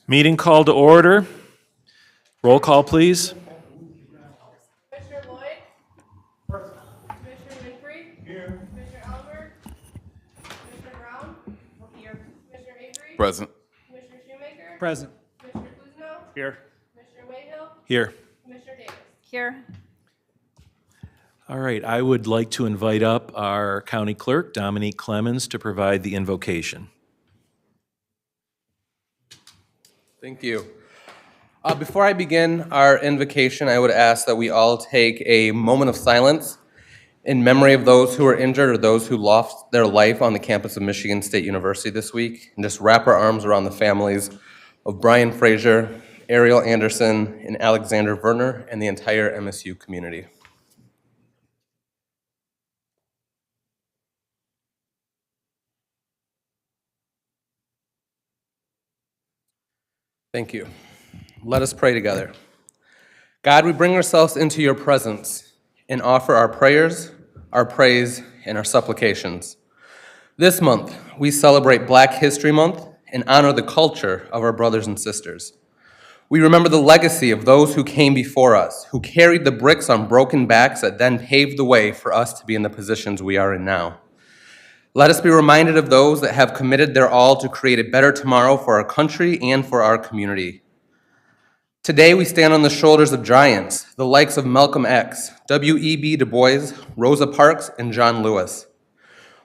Meeting called to order. Roll call, please. Commissioner Lloyd? Commissioner Winfrey? Here. Commissioner Albert? Commissioner Brown? Here. Commissioner Avery? Present. Commissioner Shoemaker? Present. Commissioner Kuzno? Here. Commissioner Wayhill? Here. Commissioner Davis? Here. All right, I would like to invite up our county clerk, Dominique Clemens, to provide the invocation. Thank you. Before I begin our invocation, I would ask that we all take a moment of silence in memory of those who are injured or those who lost their life on the campus of Michigan State University this week, and just wrap our arms around the families of Brian Frazier, Ariel Anderson, and Alexander Werner, and the entire MSU community. Thank you. Let us pray together. God, we bring ourselves into your presence and offer our prayers, our praise, and our supplications. This month, we celebrate Black History Month and honor the culture of our brothers and sisters. We remember the legacy of those who came before us, who carried the bricks on broken backs that then paved the way for us to be in the positions we are in now. Let us be reminded of those that have committed their all to create a better tomorrow for our country and for our community. Today, we stand on the shoulders of giants, the likes of Malcolm X, W.E.B. Du Bois, Rosa Parks, and John Lewis.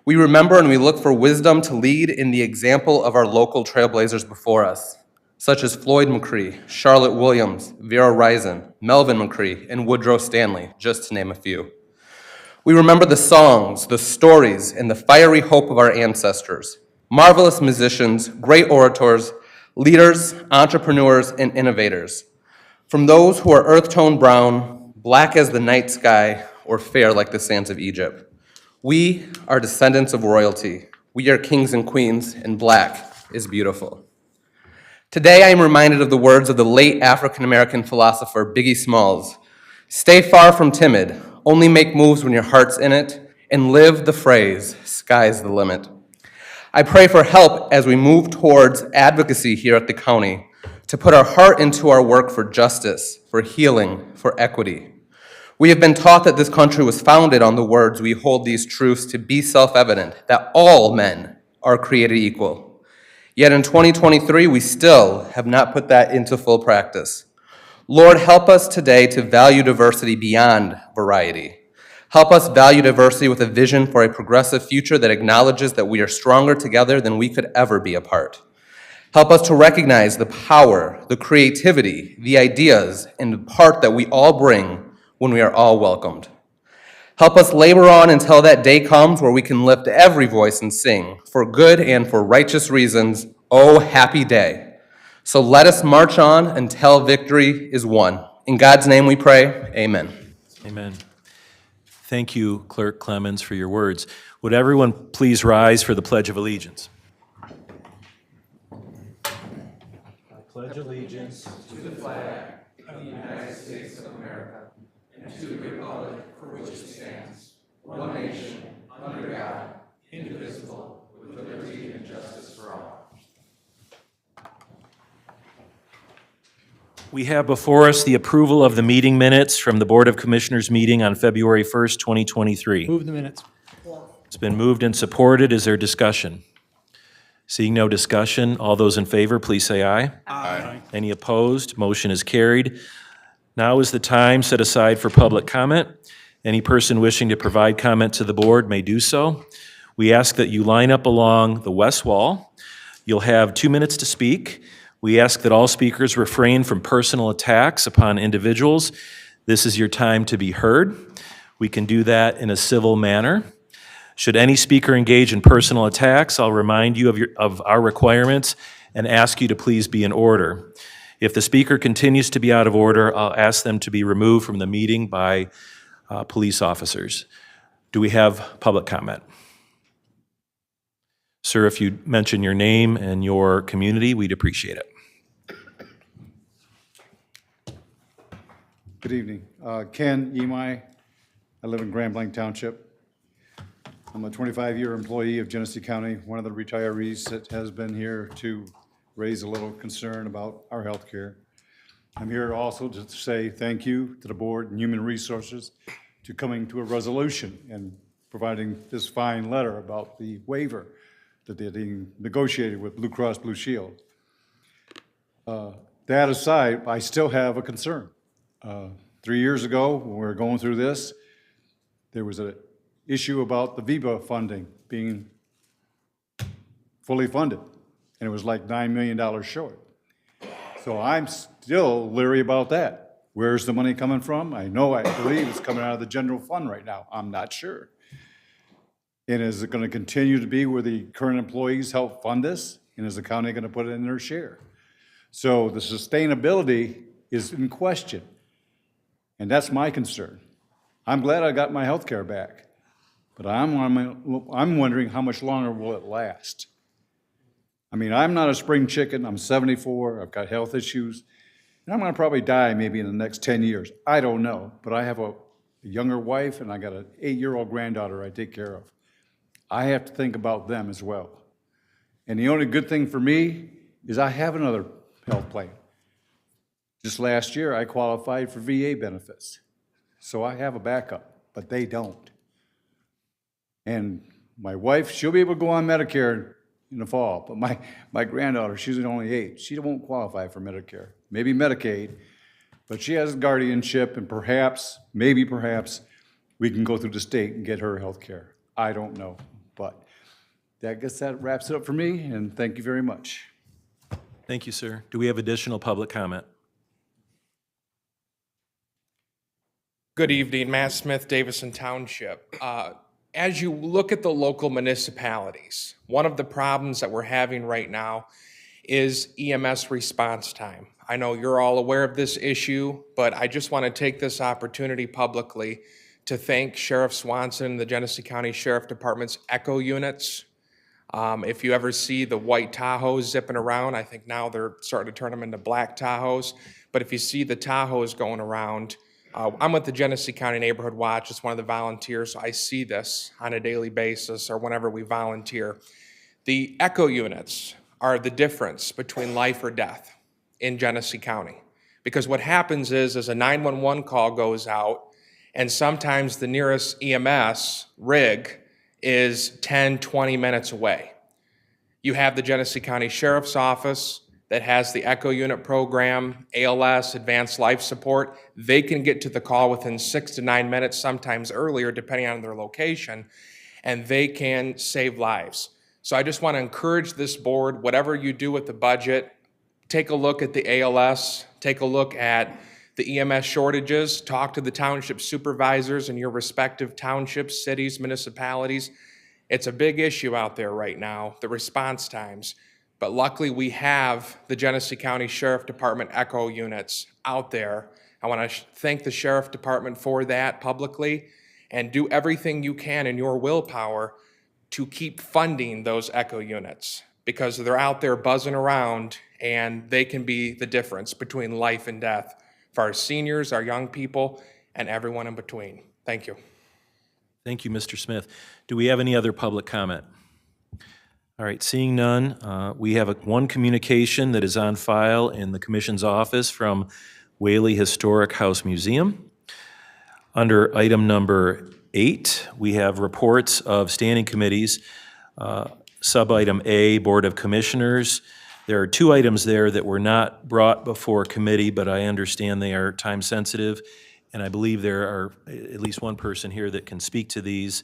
We remember and we look for wisdom to lead in the example of our local trailblazers before us, such as Floyd McCree, Charlotte Williams, Vera Risen, Melvin McCree, and Woodrow Stanley, just to name a few. We remember the songs, the stories, and the fiery hope of our ancestors, marvelous musicians, great orators, leaders, entrepreneurs, and innovators. From those who are earth-toned brown, black as the night sky, or fair like the sands of Egypt. We are descendants of royalty. We are kings and queens, and black is beautiful. Today I am reminded of the words of the late African-American philosopher Biggie Smalls. Stay far from timid, only make moves when your heart's in it, and live the phrase, sky's the limit. I pray for help as we move towards advocacy here at the county, to put our heart into our work for justice, for healing, for equity. We have been taught that this country was founded on the words we hold these truths to be self-evident, that all men are created equal. Yet in 2023, we still have not put that into full practice. Lord, help us today to value diversity beyond variety. Help us value diversity with a vision for a progressive future that acknowledges that we are stronger together than we could ever be apart. Help us to recognize the power, the creativity, the ideas, and the part that we all bring when we are all welcomed. Help us labor on until that day comes where we can lift every voice and sing, for good and for righteous reasons, oh, happy day. So let us march on until victory is won. In God's name we pray, amen. Amen. Thank you, Clerk Clemens, for your words. Would everyone please rise for the Pledge of Allegiance? I pledge allegiance to the flag of the United States of America and to the republic for which it stands, one nation, under God, indivisible, with liberty and justice for all. We have before us the approval of the meeting minutes from the Board of Commissioners meeting on February 1st, 2023. Move the minutes. It's been moved and supported. Is there discussion? Seeing no discussion, all those in favor, please say aye. Aye. Any opposed? Motion is carried. Now is the time set aside for public comment. Any person wishing to provide comment to the board may do so. We ask that you line up along the west wall. You'll have 2 minutes to speak. We ask that all speakers refrain from personal attacks upon individuals. This is your time to be heard. We can do that in a civil manner. Should any speaker engage in personal attacks, I'll remind you of our requirements and ask you to please be in order. If the speaker continues to be out of order, I'll ask them to be removed from the meeting by police officers. Do we have public comment? Sir, if you mention your name and your community, we'd appreciate it. Good evening. Ken Emai. I live in Grand Blanc Township. I'm a 25-year employee of Genesee County, one of the retirees that has been here to raise a little concern about our healthcare. I'm here also to say thank you to the Board and Human Resources to coming to a resolution and providing this fine letter about the waiver that they're being negotiated with Blue Cross Blue Shield. That aside, I still have a concern. 3 years ago, when we were going through this, there was an issue about the VIBA funding being fully funded, and it was like $9 million short. So I'm still leery about that. Where's the money coming from? I believe it's coming out of the general fund right now. I'm not sure. And is it going to continue to be where the current employees help fund this? And is the county going to put it in their share? So the sustainability is in question. And that's my concern. I'm glad I got my health care back, but I'm wondering how much longer will it last? I mean, I'm not a spring chicken. I'm 74. I've got health issues. And I'm going to probably die maybe in the next 10 years. I don't know. But I have a younger wife, and I got an 8-year-old granddaughter I take care of. I have to think about them as well. And the only good thing for me is I have another health plan. Just last year, I qualified for VA benefits. So I have a backup, but they don't. And my wife, she'll be able to go on Medicare in the fall, but my granddaughter, she's only 8. She won't qualify for Medicare, maybe Medicaid, but she has guardianship, and perhaps, maybe perhaps, we can go through the state and get her health care. I don't know, but I guess that wraps it up for me, and thank you very much. Thank you, sir. Do we have additional public comment? Good evening, Matt Smith, Davison Township. As you look at the local municipalities, one of the problems that we're having right now is EMS response time. I know you're all aware of this issue, but I just want to take this opportunity publicly to thank Sheriff Swanson and the Genesee County Sheriff Department's Echo units. If you ever see the white Tahoes zipping around, I think now they're starting to turn them into black Tahoes. But if you see the Tahoes going around, I'm with the Genesee County Neighborhood Watch. It's one of the volunteers, so I see this on a daily basis or whenever we volunteer. The Echo units are the difference between life or death in Genesee County. Because what happens is a 911 call goes out, and sometimes the nearest EMS rig is 10, 20 minutes away. You have the Genesee County Sheriff's Office that has the Echo Unit program, ALS, Advanced Life Support. They can get to the call within 6 to 9 minutes, sometimes earlier, depending on their location, and they can save lives. So I just want to encourage this board, whatever you do with the budget, take a look at the ALS, take a look at the EMS shortages, talk to the township supervisors in your respective townships, cities, municipalities. It's a big issue out there right now, the response times. But luckily, we have the Genesee County Sheriff Department Echo units out there. I want to thank the Sheriff Department for that publicly, and do everything you can in your willpower to keep funding those Echo units, because they're out there buzzing around, and they can be the difference between life and death for our seniors, our young people, and everyone in between. Thank you. Thank you, Mr. Smith. Do we have any other public comment? All right, seeing none, we have one communication that is on file in the Commission's office from Whaley Historic House Museum. Under item number 8, we have reports of standing committees. Sub-item A, Board of Commissioners. There are 2 items there that were not brought before committee, but I understand they are time sensitive, and I believe there are at least one person here that can speak to these.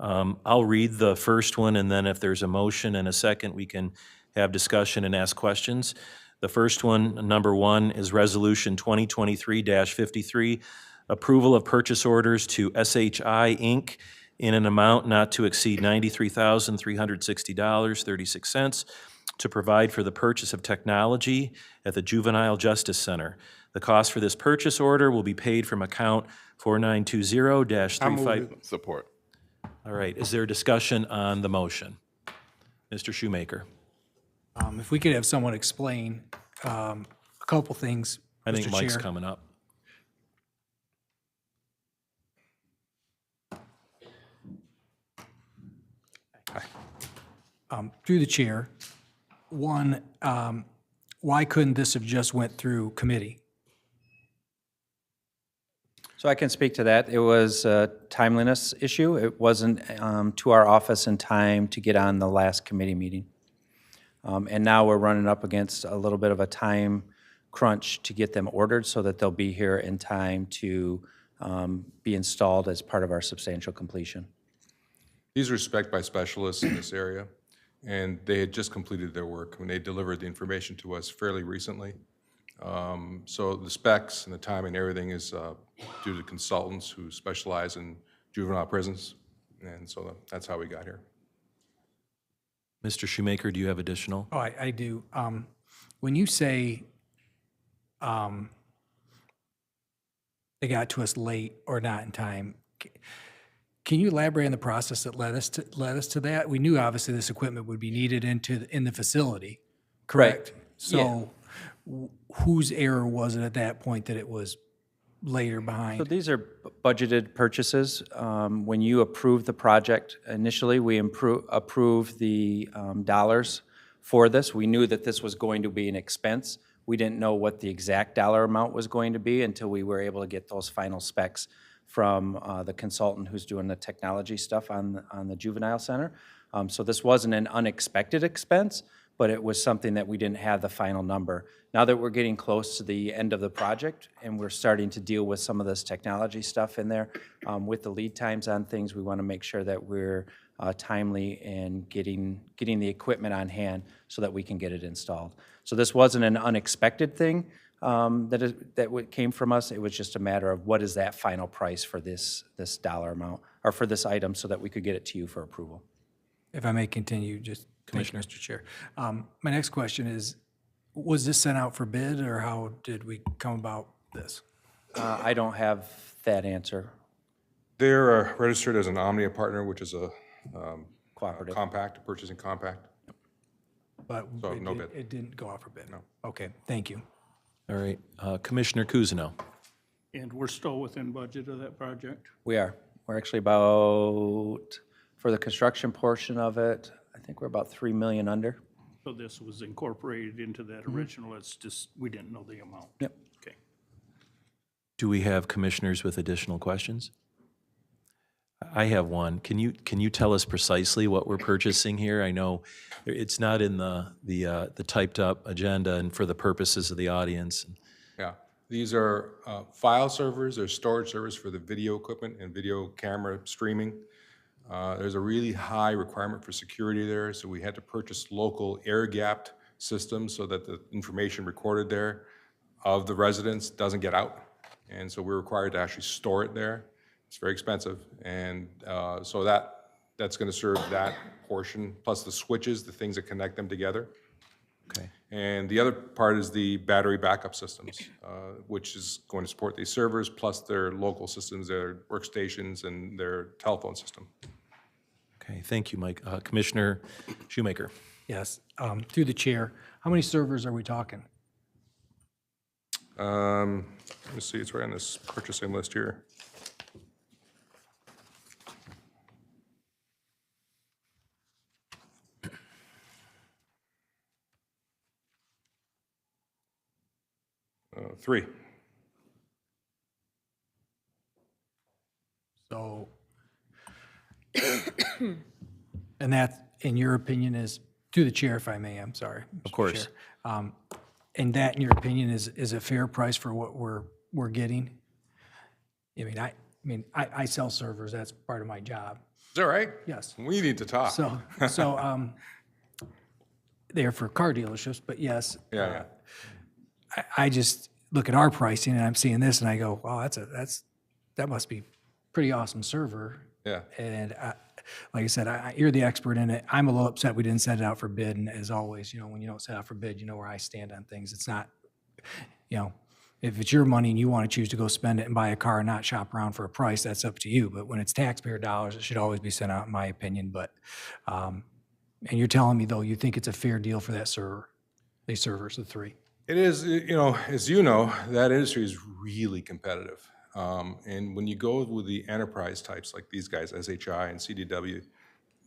I'll read the first one, and then if there's a motion and a second, we can have discussion and ask questions. The first one, number 1, is Resolution 2023-53, approval of purchase orders to SHI Inc. in an amount not to exceed $93,360.36 to provide for the purchase of technology at the Juvenile Justice Center. The cost for this purchase order will be paid from account 4920-35. Support. All right, is there discussion on the motion? Mr. Shoemaker. If we could have someone explain a couple things, I think Mr. Mike's Chair. coming up. Through the chair, One, why couldn't this have just went through committee? So I can speak to that. It was a timeliness issue. It wasn't to our office in time to get on the last committee meeting. And now we're running up against a little bit of a time crunch to get them ordered so that they'll be here in time to be installed as part of our substantial completion. These are spec'd by specialists in this area, and they had just completed their work when they delivered the information to us fairly recently. So the specs and the timing, everything is due to consultants who specialize in juvenile prisons, and so that's how we got here. Mr. Shoemaker, do you have additional? Oh, I do. When you say they got to us late or not in time, can you elaborate on the process that led us to that? We knew obviously this equipment would be needed in the facility, correct? So whose error was it at that point that it was later So behind? these are budgeted purchases. When you approve the project initially, we approved the dollars for this. We knew that this was going to be an expense. We didn't know what the exact dollar amount was going to be until we were able to get those final specs from the consultant who's doing the technology stuff on the juvenile center. So this wasn't an unexpected expense, but it was something that we didn't have the final number. Now that we're getting close to the end of the project and we're starting to deal with some of this technology stuff in there, with the lead times on things, we want to make sure that we're timely in getting the equipment on hand so that we can get it installed. So this wasn't an unexpected thing that came from us. It was just a matter of what is that final price for this dollar amount, or for this item, so that we could get it to you for approval. If I may continue, just, thank you, Mr. Chair. My next question is, was this sent out for bid, or how did we come about this? I don't have that answer. They're registered as an Omnia partner, which is a Cooperative. compact, purchasing compact. But So, no bid. it didn't go out for bid? No. Okay, thank you. All right, Commissioner Kuzno. And we're still within budget of that project? We are. We're actually about, for the construction portion of it, I think we're about 3 million under. So this was incorporated into that original, it's just, we didn't know the amount? Yep. Okay. Do we have commissioners with additional questions? I have one. Can you tell us precisely what we're purchasing here? I know it's not in the typed up agenda and for the purposes of the audience. Yeah, these are file servers, they're storage servers for the video equipment and video camera streaming. There's a really high requirement for security there, so we had to purchase local air-gapped systems so that the information recorded there of the residents doesn't get out. And so we're required to actually store it there. It's very expensive, and so that's going to serve that portion, plus the switches, the things that connect them together. Okay. And the other part is the battery backup systems, which is going to support these servers, plus their local systems, their workstations, and their telephone system. Okay, thank you, Mike. Commissioner Shoemaker. Yes, through the chair, how many servers are we talking? Let me see, it's right on this purchasing list here. Three. So, and that, in your opinion, is, through the chair, if I may, I'm sorry. Of course. And that, in your opinion, is a fair price for what we're getting? I mean, I sell servers, that's part of my job. Is that right? Yes. We need to talk. So, they're for car dealerships, but yes. Yeah. I just look at our pricing and I'm seeing this and I go, wow, that must be pretty awesome server. Yeah. And like I said, you're the expert in it. I'm a little upset we didn't send it out for bid. And as always, when you don't set out for bid, you know where I stand on things. It's not, if it's your money and you want to choose to go spend it and buy a car and not shop around for a price, that's up to you. But when it's taxpayer dollars, it should always be sent out, in my opinion. But, and you're telling me though, you think it's a fair deal for that server, these servers, the three? It is, as you know, that industry is really competitive. And when you go with the enterprise types like these guys, SHI and CDW,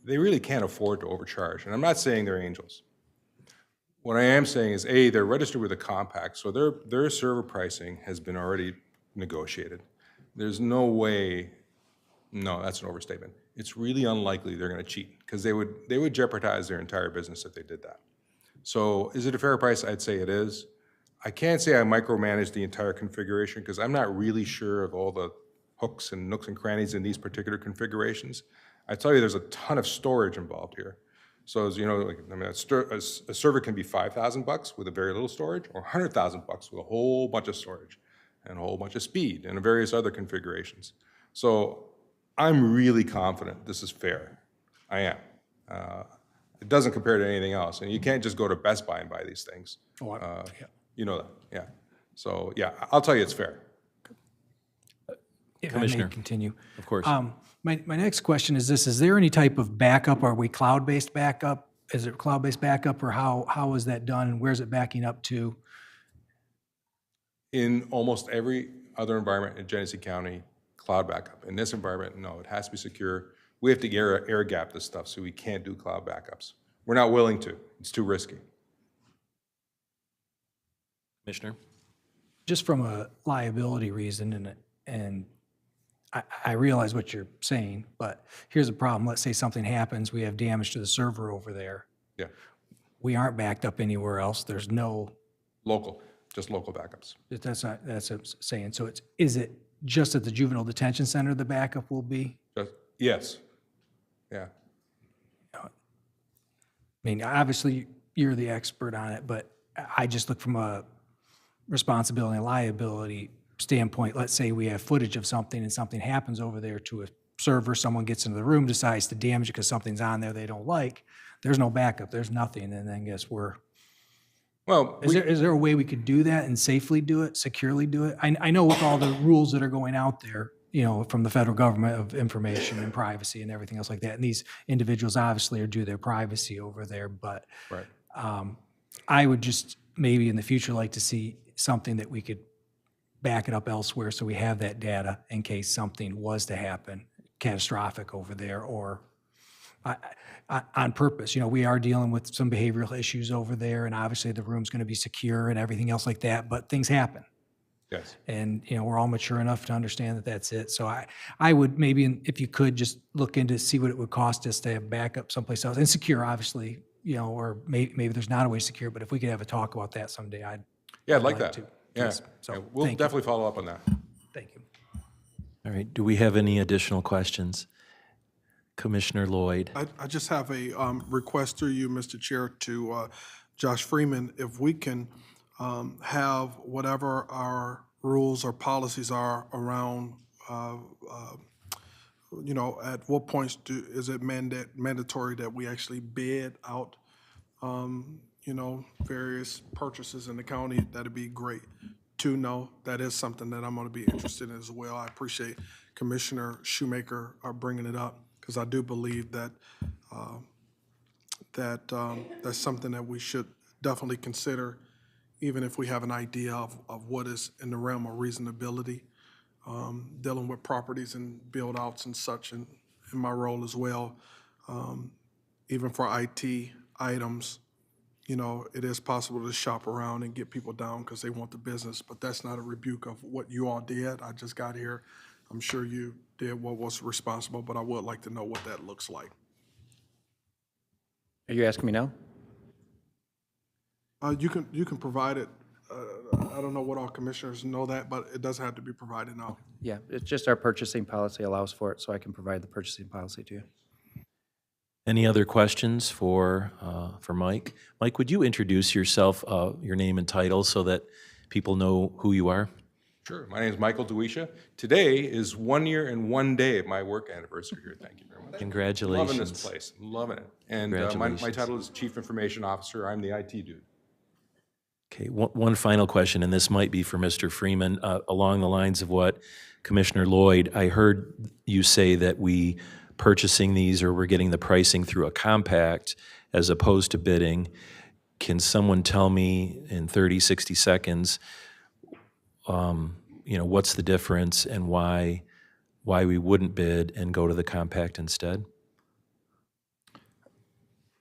they really can't afford to overcharge. And I'm not saying they're angels, What I am saying is, A, they're registered with a compact, so their server pricing has been already negotiated. There's no way, no, that's an overstatement. It's really unlikely they're gonna cheat, because they would jeopardize their entire business if they did that. So is it a fair price? I'd say it is. I can't say I micromanage the entire configuration, because I'm not really sure of all the hooks and nooks and crannies in these particular configurations. I tell you, there's a ton of storage involved here. So as you know, like, I mean, a server can be $5,000 with a very little storage, or $100,000 with a whole bunch of storage and a whole bunch of speed and various other configurations. So I'm really confident this is fair. I am. It doesn't compare to anything else, and you can't just go to Best Buy and buy these things. Yeah. You know that, yeah. So yeah, I'll tell you it's fair. If I Commissioner. may continue. Of course. My next question is this: is there any type of backup? Are we cloud-based backup? Is it cloud-based backup, or how is that done, and where's it backing up to? In almost every other environment in Genesee County, cloud backup. In this environment, no, it has to be secure. We have to air gap this stuff, so we can't do cloud backups. We're not willing to. It's too risky. Commissioner? Just from a liability reason, and I realize what you're saying, but here's the problem. Let's say something happens, we have damage to the server over there. Yeah, We aren't backed up anywhere else. There's no, just local backups. that's what I'm saying. So is it just at the juvenile detention center the backup will be? Yes, yeah. I mean, obviously, you're the expert on it, but I just look from a responsibility and liability standpoint. Let's say we have footage of something and something happens over there to a server, someone gets into the room, decides to damage it because something's on there they don't like. There's no backup, there's nothing, and then guess Well, is there a way we could do that and safely do it, securely do it? I know with all the rules that are going out there, from the federal government of information and privacy and everything else like that, and these individuals obviously are due their privacy over there, but right. I would just maybe in the future like to see something that we could back it up elsewhere so we have that data in case something was to happen catastrophic over there or on purpose. We are dealing with some behavioral issues over there, and obviously the room's going to be secure and everything else like that, but things happen. Yes. And, we're all mature enough to understand that that's it. So I would maybe, if you could, just look into, see what it would cost us to have backup someplace else, and secure, obviously, or maybe there's not a way secure, but if we could have a talk about that someday, I'd Like that. to. Yeah. Yes. So, Yeah, we'll thank you. definitely follow up on that. Thank you. All right, do we have any additional questions? Commissioner Lloyd? I just have a request through you, Mr. Chair, to Josh Freeman, if we can have whatever our rules or policies are around, at what points is it mandatory that we actually bid out, various purchases in the county? That'd be great to know. That is something that I'm going to be interested in as well. I appreciate Commissioner Shoemaker bringing it up, because I do believe that that's something that we should definitely consider, even if we have an idea of what is in the realm of reasonability, dealing with properties and build-outs and such, and in my role as well. Even for IT items, it is possible to shop around and get people down because they want the business, but that's not a rebuke of what you all did. I just got here. I'm sure you did what was responsible, but I would like to know what that looks like. Are you asking me now? You can provide it. I don't know what all commissioners know that, but it doesn't have to be provided now. Yeah, it's just our purchasing policy allows for it, so I can provide the purchasing policy to you. Any other questions for Mike? Mike, would you introduce yourself, your name and title, so that people know who you are? Sure. My name is Michael Duisha. Today is 1 year and 1 day of my work anniversary here. Thank you very much. Congratulations. Loving this place. Loving it. And my Congratulations. title is Chief Information Officer. I'm the IT dude. Okay, one final question, and this might be for Mr. Freeman, along the lines of what Commissioner Lloyd, I heard you say that we purchasing these or we're getting the pricing through a compact as opposed to bidding. Can someone tell me in 30, 60 seconds, what's the difference and why we wouldn't bid and go to the compact instead?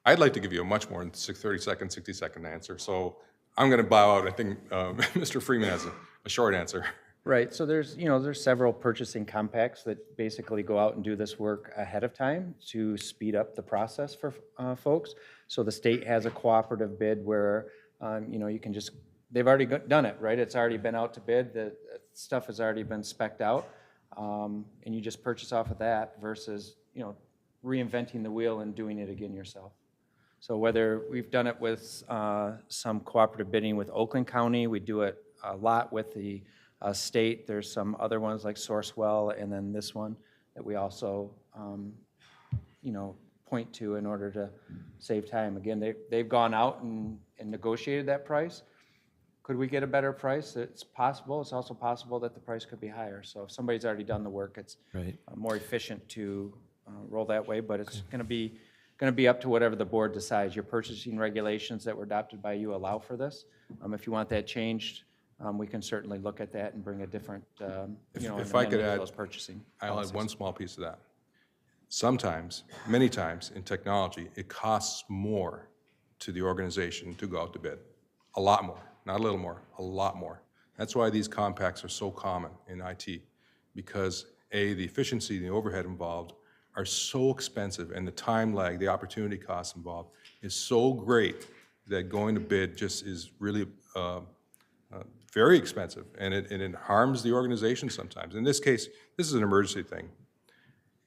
I'd like to give you a much more than 30-second, 60-second answer, so I'm going to bow out. I think Mr. Freeman has a short answer. Right, so there's several purchasing compacts that basically go out and do this work ahead of time to speed up the process for folks. So the state has a cooperative bid where, you can just, they've already done it, right? It's already been out to bid, the stuff has already been spec'd out, and you just purchase off of that versus, reinventing the wheel and doing it again yourself. So whether we've done it with some cooperative bidding with Oakland County, we do it a lot with the state. There's some other ones like Sourcewell, and then this one that we also, point to in order to save time. Again, they've gone out and negotiated that price. Could we get a better price? It's possible. It's also possible that the price could be higher. So if somebody's already done the work, it's Right. more efficient to roll that way, but it's going to be up to whatever the board decides. Your purchasing regulations that were adopted by you allow for this. If you want that changed, we can certainly look at that and bring a different, If I could amendment to add, those purchasing. I'll add one small piece of that. Sometimes, many times in technology, it costs more to the organization to go out to bid. A lot more, not a little more, a lot more. That's why these compacts are so common in IT, because A, the efficiency and the overhead involved are so expensive, and the time lag, the opportunity costs involved is so great that going to bid just is really very expensive, and it harms the organization sometimes. In this case, this is an emergency thing.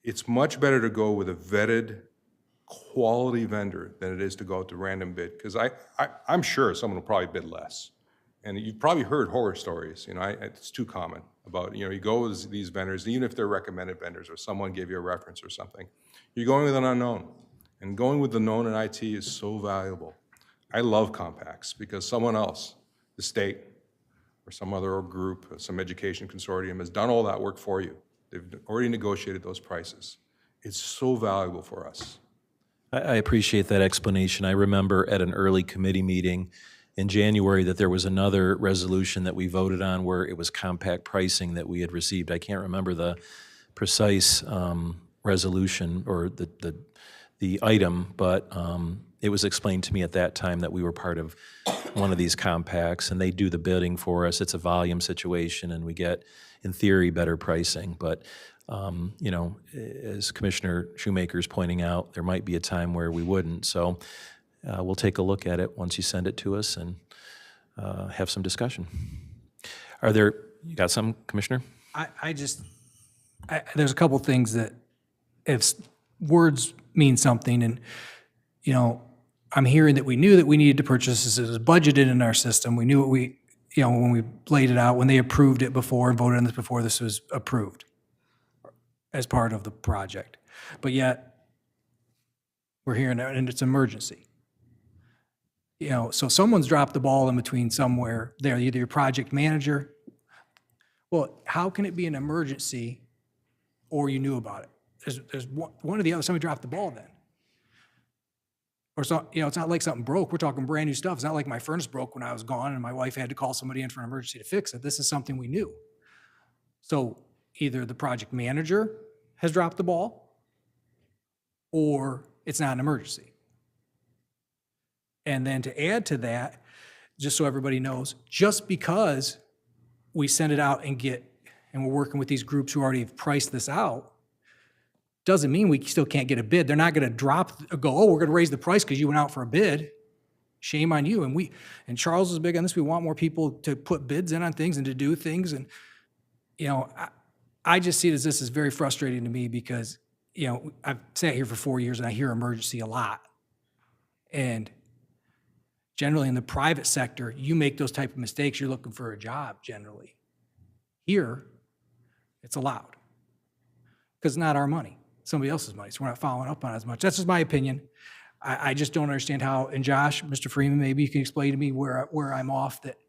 It's much better to go with a vetted, quality vendor than it is to go out to random bid, because I'm sure someone will probably bid less. And you've probably heard horror stories, it's too common about, you go with these vendors, even if they're recommended vendors or someone gave you a reference or something, you're going with an unknown. And going with the known in IT is so valuable. I love compacts because someone else, the state, or some other group, some education consortium has done all that work for you. They've already negotiated those prices. It's so valuable for us. I appreciate that explanation. I remember at an early committee meeting in January that there was another resolution that we voted on where it was compact pricing that we had received. I can't remember the precise resolution or the item, but it was explained to me at that time that we were part of one of these compacts, and they do the bidding for us. It's a volume situation, and we get, in theory, better pricing. But as Commissioner Shoemaker's pointing out, there might be a time where we wouldn't. So we'll take a look at it once you send it to us and have some discussion. You got some, Commissioner? There's a couple things that if words mean something, and, I'm hearing that we knew that we needed to purchase this. It was budgeted in our system. We knew what when we laid it out, when they approved it before and voted on this before this was approved as part of the project. But yet, we're hearing that, and it's emergency. So someone's dropped the ball in between somewhere there, either your project manager. Well, how can it be an emergency or you knew about it? There's one or the other. Somebody dropped the ball then. Or so, it's not like something broke. We're talking brand new stuff. It's not like my furnace broke when I was gone and my wife had to call somebody in for an emergency to fix it. This is something we knew. So either the project manager has dropped the ball or it's not an emergency. And then to add to that, just so everybody knows, just because we send it out and we're working with these groups who already have priced this out, doesn't mean we still can't get a bid. They're not going to we're going to raise the price because you went out for a bid. Shame on you. And Charles is big on this. We want more people to put bids in on things and to do things. And, I just see it as this is very frustrating to me because, I've sat here for 4 years and I hear emergency a lot. And generally in the private sector, you make those type of mistakes, you're looking for a job generally. Here, it's allowed because it's not our money. Somebody else's money, so we're not following up on it as much. That's just my opinion. I just don't understand how, and Josh, Mr. Freeman, maybe you can explain to me where I'm off, that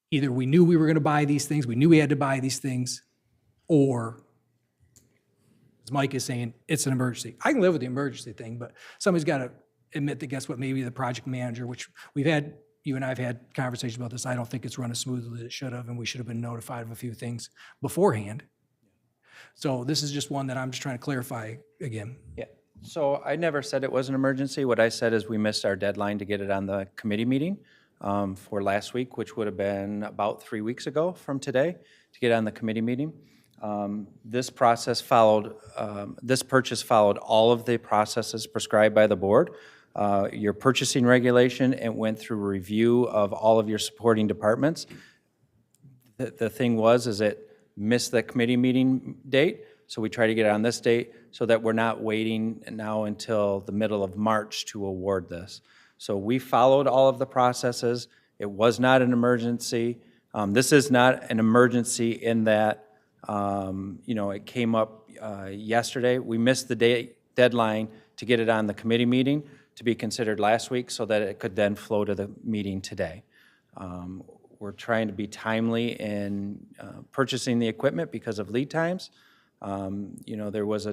either we knew we were going to buy these things, we knew we had to buy these things, or, as Mike is saying, it's an emergency. I can live with the emergency thing, but somebody's got to admit that, guess what, maybe the project manager, which you and I have had conversations about this, I don't think it's run as smoothly as it should have, and we should have been notified of a few things beforehand. So this is just one that I'm just trying to clarify again. Yeah, So I never said it was an emergency. What I said is we missed our deadline to get it on the committee meeting for last week, which would have been about 3 weeks ago from today, to get on the committee meeting. This process followed, this purchase followed all of the processes prescribed by the board. Your purchasing regulation, it went through review of all of your supporting departments. The thing was, is it missed the committee meeting date, so we try to get it on this date so that we're not waiting now until the middle of March to award this. So we followed all of the processes. It was not an emergency. This is not an emergency in that, you know, it came up yesterday. We missed the deadline to get it on the committee meeting to be considered last week so that it could then flow to the meeting today. We're trying to be timely in purchasing the equipment because of lead times. You know, there was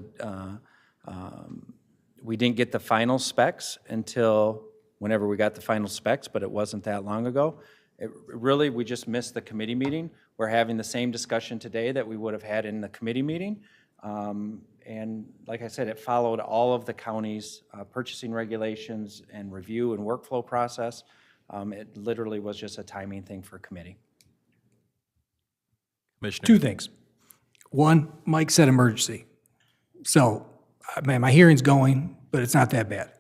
we didn't get the final specs until whenever we got the final specs, but it wasn't that long ago. Really, we just missed the committee meeting. We're having the same discussion today that we would have had in the committee meeting. And like I said, it followed all of the county's purchasing regulations and review and workflow process. It literally was just a timing thing for committee. Commissioner. Two things. One, Mike said emergency. So, man, my hearing's going, but it's not that bad.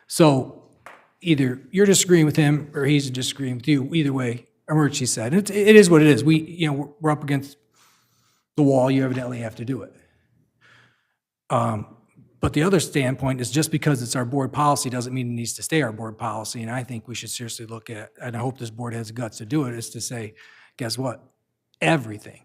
So either you're disagreeing with him or he's disagreeing with you. Either way, emergency said. It is what it is. We're up against the wall. You evidently have to do it. But the other standpoint is just because it's our board policy doesn't mean it needs to stay our board policy. And I think we should seriously look at, and I hope this board has the guts to do it, is to say, guess what? Everything,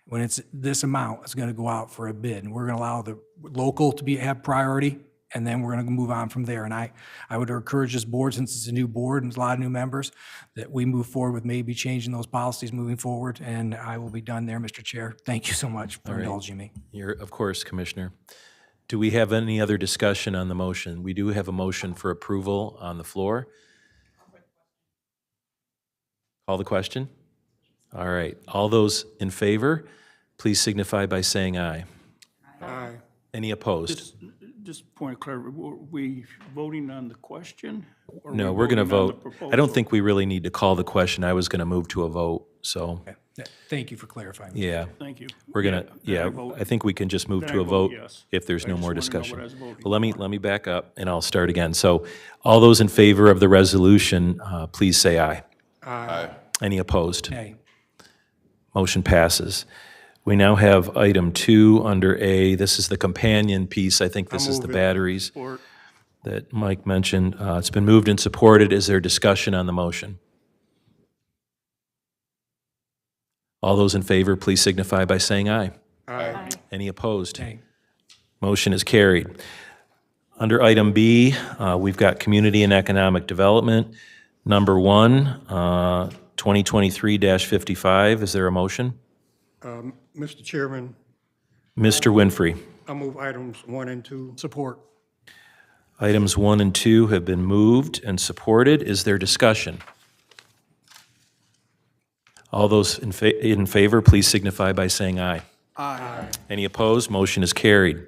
when it's this amount, is going to go out for a bid. And we're going to allow the local to have priority, and then we're going to move on from there. And I would encourage this board, since it's a new board and there's a lot of new members, that we move forward with maybe changing those policies moving forward. And I will be done there, Mr. Chair. Thank you so much for indulging me. Of course, Commissioner. Do we have any other discussion on the motion? We do have a motion for approval on the floor. Call the question? All right. All those in favor, please signify by saying aye. Aye. Any opposed? Just point of clarity, were we voting on the question? Or No, we we're going to voting on the vote. I don't proposal? think we really need to call the question. I was going to move to a vote, so, Okay. Thank you for clarifying. yeah. Thank you. We're going to, Then I yeah, vote- I think we can just move then to I a vote yes. if there's I no just more wanted to know discussion. what I was voting Well, let me back up, and I'll start again. So all those in favor of the resolution, please say aye. Aye. Any opposed? Hey, Motion passes. We now have item 2 under A. This is the companion piece. I think this is the batteries Support. that Mike mentioned. It's been moved and supported. Is there discussion on the motion? All those in favor, please signify by saying aye. Aye. Any opposed? hey. Motion is carried. Under item B, we've got Community and Economic Development. Number 1, 2023-55. Is there a motion? Mr. Chairman, Mr. Winfrey. I move items 1 and 2. Support. Items 1 and 2 have been moved and supported. Is there discussion? All those in favor, please signify by saying aye. Aye. Any opposed? Motion is carried.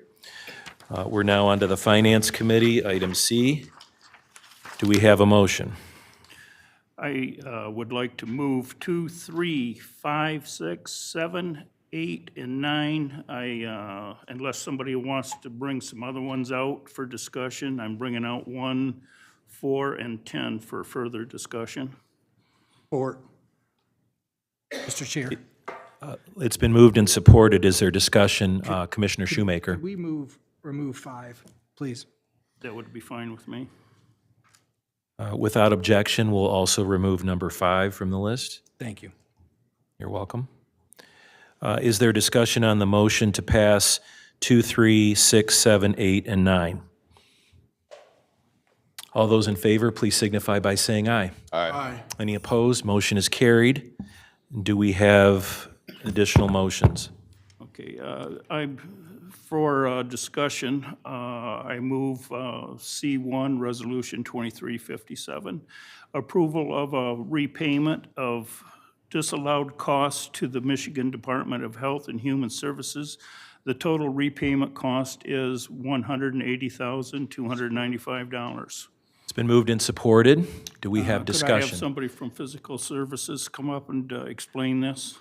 We're now on to the Finance Committee, item C. Do we have a motion? I would like to move 2, 3, 5, 6, 7, 8, and 9. Unless somebody wants to bring some other ones out for discussion, I'm bringing out 1, 4, and 10 for further discussion. Support. Mr. Chair, It's been moved and supported. Is there discussion? Commissioner Shoemaker. could we remove 5, please? That would be fine with me. Without objection, we'll also remove number 5 from the list. Thank you. You're welcome. Is there discussion on the motion to pass 2, 3, 6, 7, 8, and 9? All those in favor, please signify by saying aye. Aye. Any opposed? Motion is carried. Do we have additional motions? Okay, for discussion, I move C1, Resolution 2357, approval of a repayment of disallowed costs to the Michigan Department of Health and Human Services The total repayment cost is $180,295. It's been moved and supported. Do we have Could I have discussion? somebody from Physical Services come up and explain this?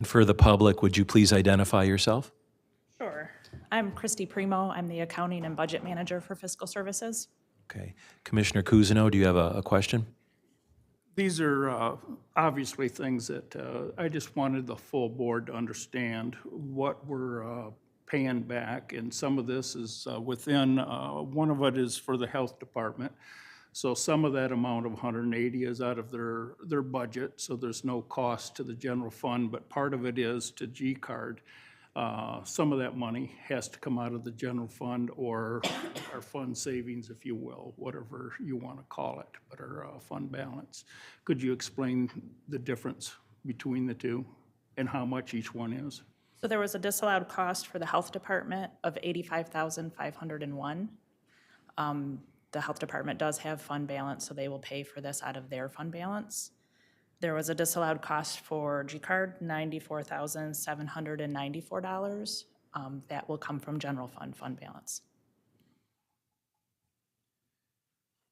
And for the public, would you please identify yourself? Sure. I'm Christy Primo. I'm the Accounting and Budget Manager for Fiscal Services. Okay. Commissioner Cousineau, do you have a question? These are obviously things that I just wanted the full board to understand what we're paying back. And some of this is within, one of it is for the health department. So some of that amount of 180 is out of their budget, so there's no cost to the general fund, but part of it is to G-Card. Some of that money has to come out of the general fund or our fund savings, if you will, whatever you want to call it, but our fund balance. Could you explain the difference between the two and how much each one is? So there was a disallowed cost for the health department of $85,501. The health department does have fund balance, so they will pay for this out of their fund balance. There was a disallowed cost for G-Card, $94,794. That will come from general fund balance.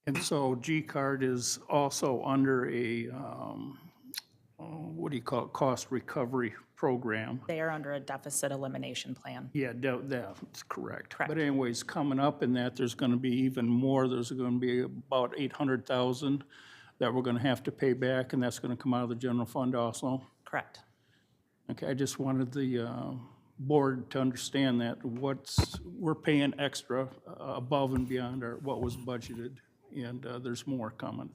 And so G-Card is also under a, what do you call it, cost recovery program. They are under a deficit elimination plan. Yeah, that's correct. Correct. But anyways, coming up in that, there's going to be even more. There's going to be about 800,000 that we're going to have to pay back, and that's going to come out of the general fund also. Correct. Okay, I just wanted the board to understand that we're paying extra above and beyond what was budgeted, and there's more coming.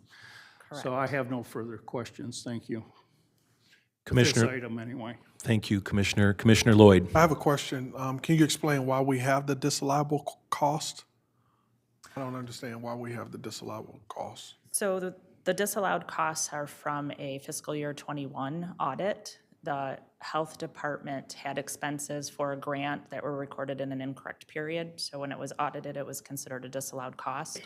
So I have no further questions. Thank you. Commissioner, This item anyway. thank you, Commissioner. Commissioner Lloyd. I have a question. Can you explain why we have the disallowable cost? I don't understand why we have the disallowable cost. So the disallowed costs are from a fiscal year '21 audit. The health department had expenses for a grant that were recorded in an incorrect period. So when it was audited, it was considered a disallowed cost.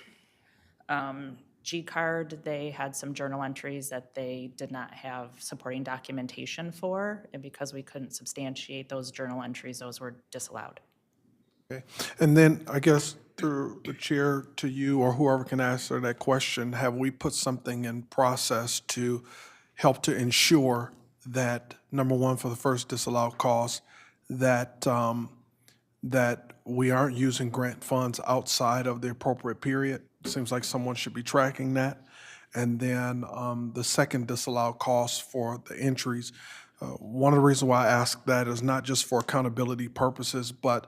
G-Card, they had some journal entries that they did not have supporting documentation for, and because we couldn't substantiate those journal entries, those were disallowed. Okay. And then I guess through the chair to you or whoever can answer that question, have we put something in process to help to ensure that, number one, for the first disallowed cost, that that we aren't using grant funds outside of the appropriate period? Seems like someone should be tracking that. And then the second disallowed cost for the entries, one of the reasons why I ask that is not just for accountability purposes, but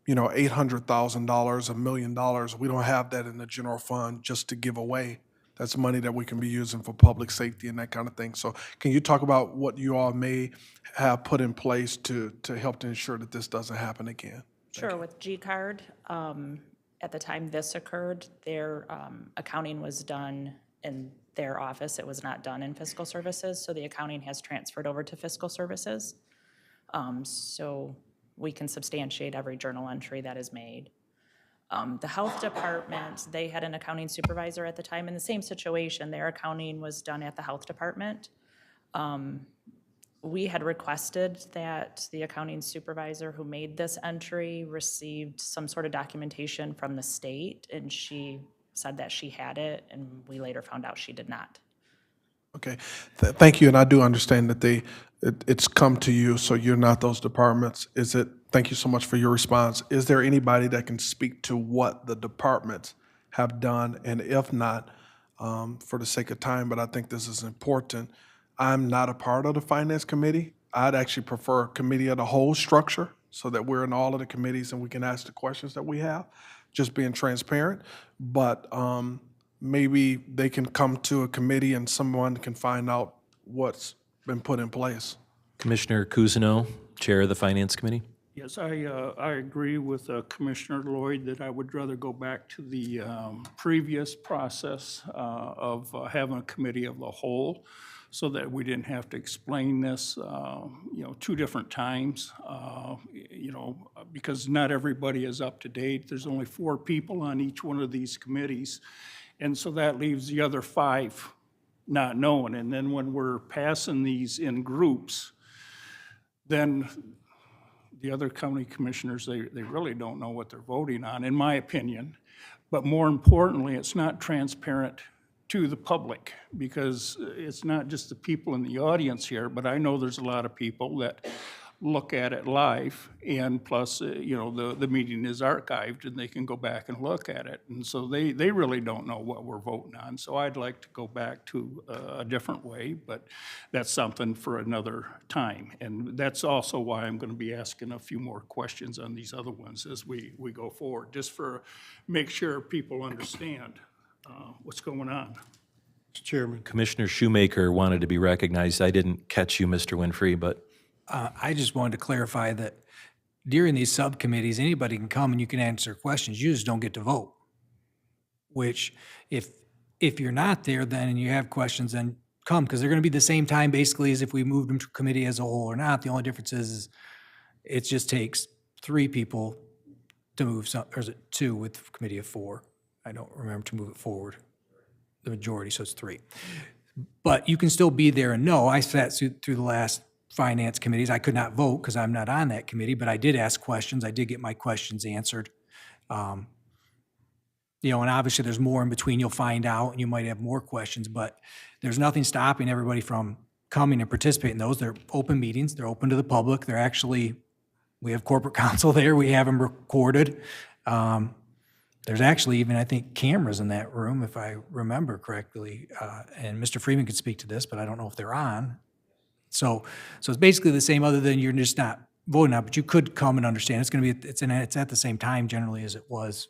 $800,000, $1 million, we don't have that in the general fund just to give away. That's money that we can be using for public safety and that kind of thing. So can you talk about what you all may have put in place to help to ensure that this doesn't happen again? Sure, with G-Card, at the time this occurred, their accounting was done in their office. It was not done in fiscal services, so the accounting has transferred over to fiscal services. So we can substantiate every journal entry that is made. The health department, they had an accounting supervisor at the time in the same situation. Their accounting was done at the health department. We had requested that the accounting supervisor who made this entry received some sort of documentation from the state, and she said that she had it, and we later found out she did not. Okay, thank you, and I do understand that it's come to you, so you're not those departments. Thank you so much for your response. Is there anybody that can speak to what the departments have done? And if not, for the sake of time, but I think this is important, I'm not a part of the Finance Committee. I'd actually prefer a committee of the whole structure so that we're in all of the committees and we can ask the questions that we have, just being transparent. But maybe they can come to a committee and someone can find out what's been put in place. Commissioner Cousineau, Chair of the Finance Committee. Yes, I agree with Commissioner Lloyd that I would rather go back to the previous process of having a committee of the whole, so that we didn't have to explain this, two different times, because not everybody is up to date. There's only 4 people on each one of these committees, and so that leaves the other 5 not knowing. And then when we're passing these in groups, then the other county commissioners, they really don't know what they're voting on, in my opinion. But more importantly, it's not transparent to the public, because it's not just the people in the audience here, but I know there's a lot of people that look at it live, and plus, you know, the meeting is archived, and they can go back and look at it. And so they really don't know what we're voting on. So I'd like to go back to a different way, but that's something for another time. And that's also why I'm going to be asking a few more questions on these other ones as we go forward, just for, make sure people understand what's going on. Mr. Chairman, Commissioner Shoemaker wanted to be recognized. I didn't catch you, Mr. Winfrey, but I just wanted to clarify that during these subcommittees, anybody can come and you can answer questions. You just don't get to vote. Which, if you're not there then and you have questions, then come, because they're going to be the same time basically as if we moved them to committee as a whole or not. The only difference is it just takes 3 people to move some, or is it 2 with committee of 4? I don't remember, to move it forward. The majority, so it's 3. But you can still be there and know. I sat through the last finance committees. I could not vote because I'm not on that committee, but I did ask questions. I did get my questions answered. You know, and obviously there's more in between. You'll find out and you might have more questions, but there's nothing stopping everybody from coming and participating in those. They're open meetings. They're open to the public. They're actually, we have corporate counsel there. We have them recorded. There's actually even, I think, cameras in that room, if I remember correctly. And Mr. Freeman could speak to this, but I don't know if they're on. So it's basically the same, other than you're just not voting on, but you could come and understand. It's going to be, it's at the same time generally as it was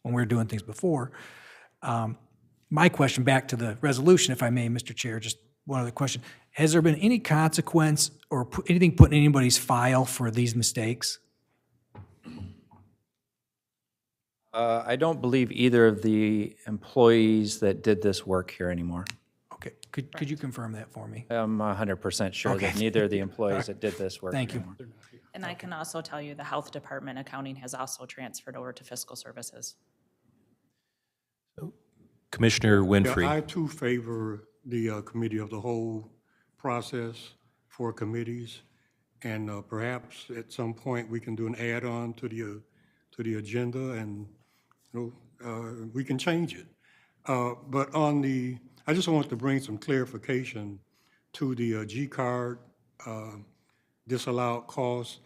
when we were doing things before. My question back to the resolution, if I may, Mr. Chair, just one other question. Has there been any consequence or anything put in anybody's file for these mistakes? I don't believe either of the employees that did this work here anymore. Okay, could you confirm that for me? I'm 100% sure that neither of the employees that did this work Thank you. anymore. And I can also tell you the health department accounting has also transferred over to fiscal services. Commissioner yeah, Winfrey. I too favor the committee of the whole process for committees. And perhaps at some point we can do an add-on to the agenda, and we can change it. But on the, I just want to bring some clarification to the G-card disallowed costs,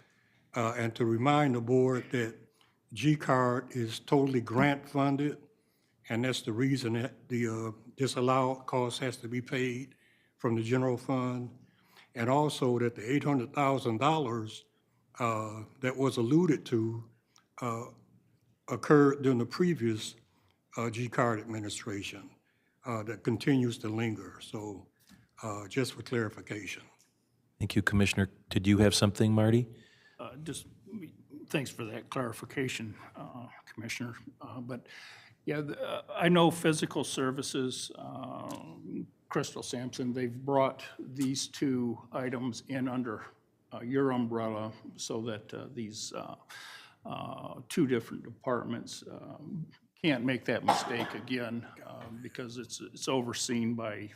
and to remind the board that G-card is totally grant funded, and that's the reason that the disallowed cost has to be paid from the general fund, and also that the $800,000 that was alluded to occurred during the previous G-card administration that continues to linger. So just for clarification. Thank you, Commissioner. Did you have something, Marty? Just, thanks for that clarification, Commissioner. But yeah, I know physical services, Crystal Sampson, they've brought these 2 items in under your umbrella so that these 2 different departments can't make that mistake again, because it's overseen by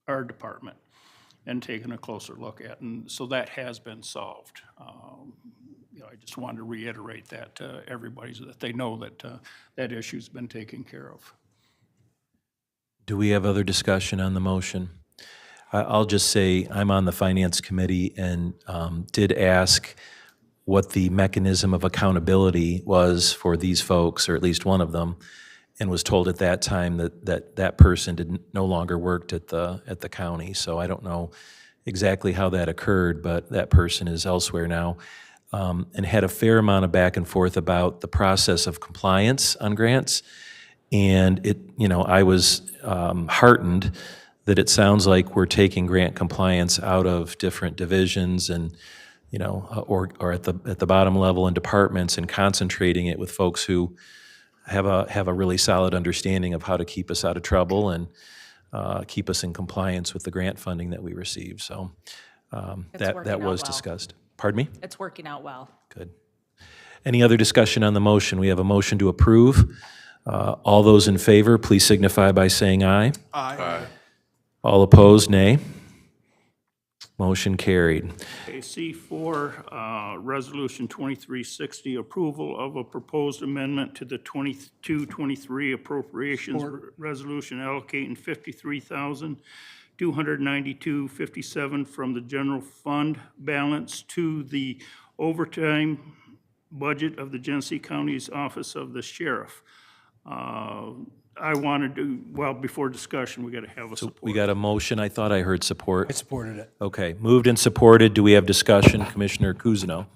our department and taken a closer look at, and so that has been solved. You know, I just wanted to reiterate that to everybody so that they know that that issue's been taken care of. Do we have other discussion on the motion? I'll just say I'm on the Finance Committee and did ask what the mechanism of accountability was for these folks, or at least one of them, and was told at that time that person no longer worked at the county. So I don't know exactly how that occurred, but that person is elsewhere now, and had a fair amount of back and forth about the process of compliance on grants. And I was heartened that it sounds like we're taking grant compliance out of different divisions and or at the bottom level in departments, and concentrating it with folks who have a really solid understanding of how to keep us out of trouble and keep us in compliance with the grant funding that we receive. So that was discussed. Pardon me? It's working out well. Good. Any other discussion on the motion? We have a motion to approve. All those in favor, please signify by saying aye. Aye. All opposed, nay. Motion carried. Okay, C4, Resolution 2360, approval of a proposed amendment to the 22-23 appropriations resolution allocating $53,292.57 from the general fund balance to the overtime budget of the Genesee County's Office of the Sheriff. I wanted to, well, before discussion, we got to have a support. We got a motion. I thought I heard support. I supported it. Okay, moved and supported. Do we have discussion? Commissioner Kuzno.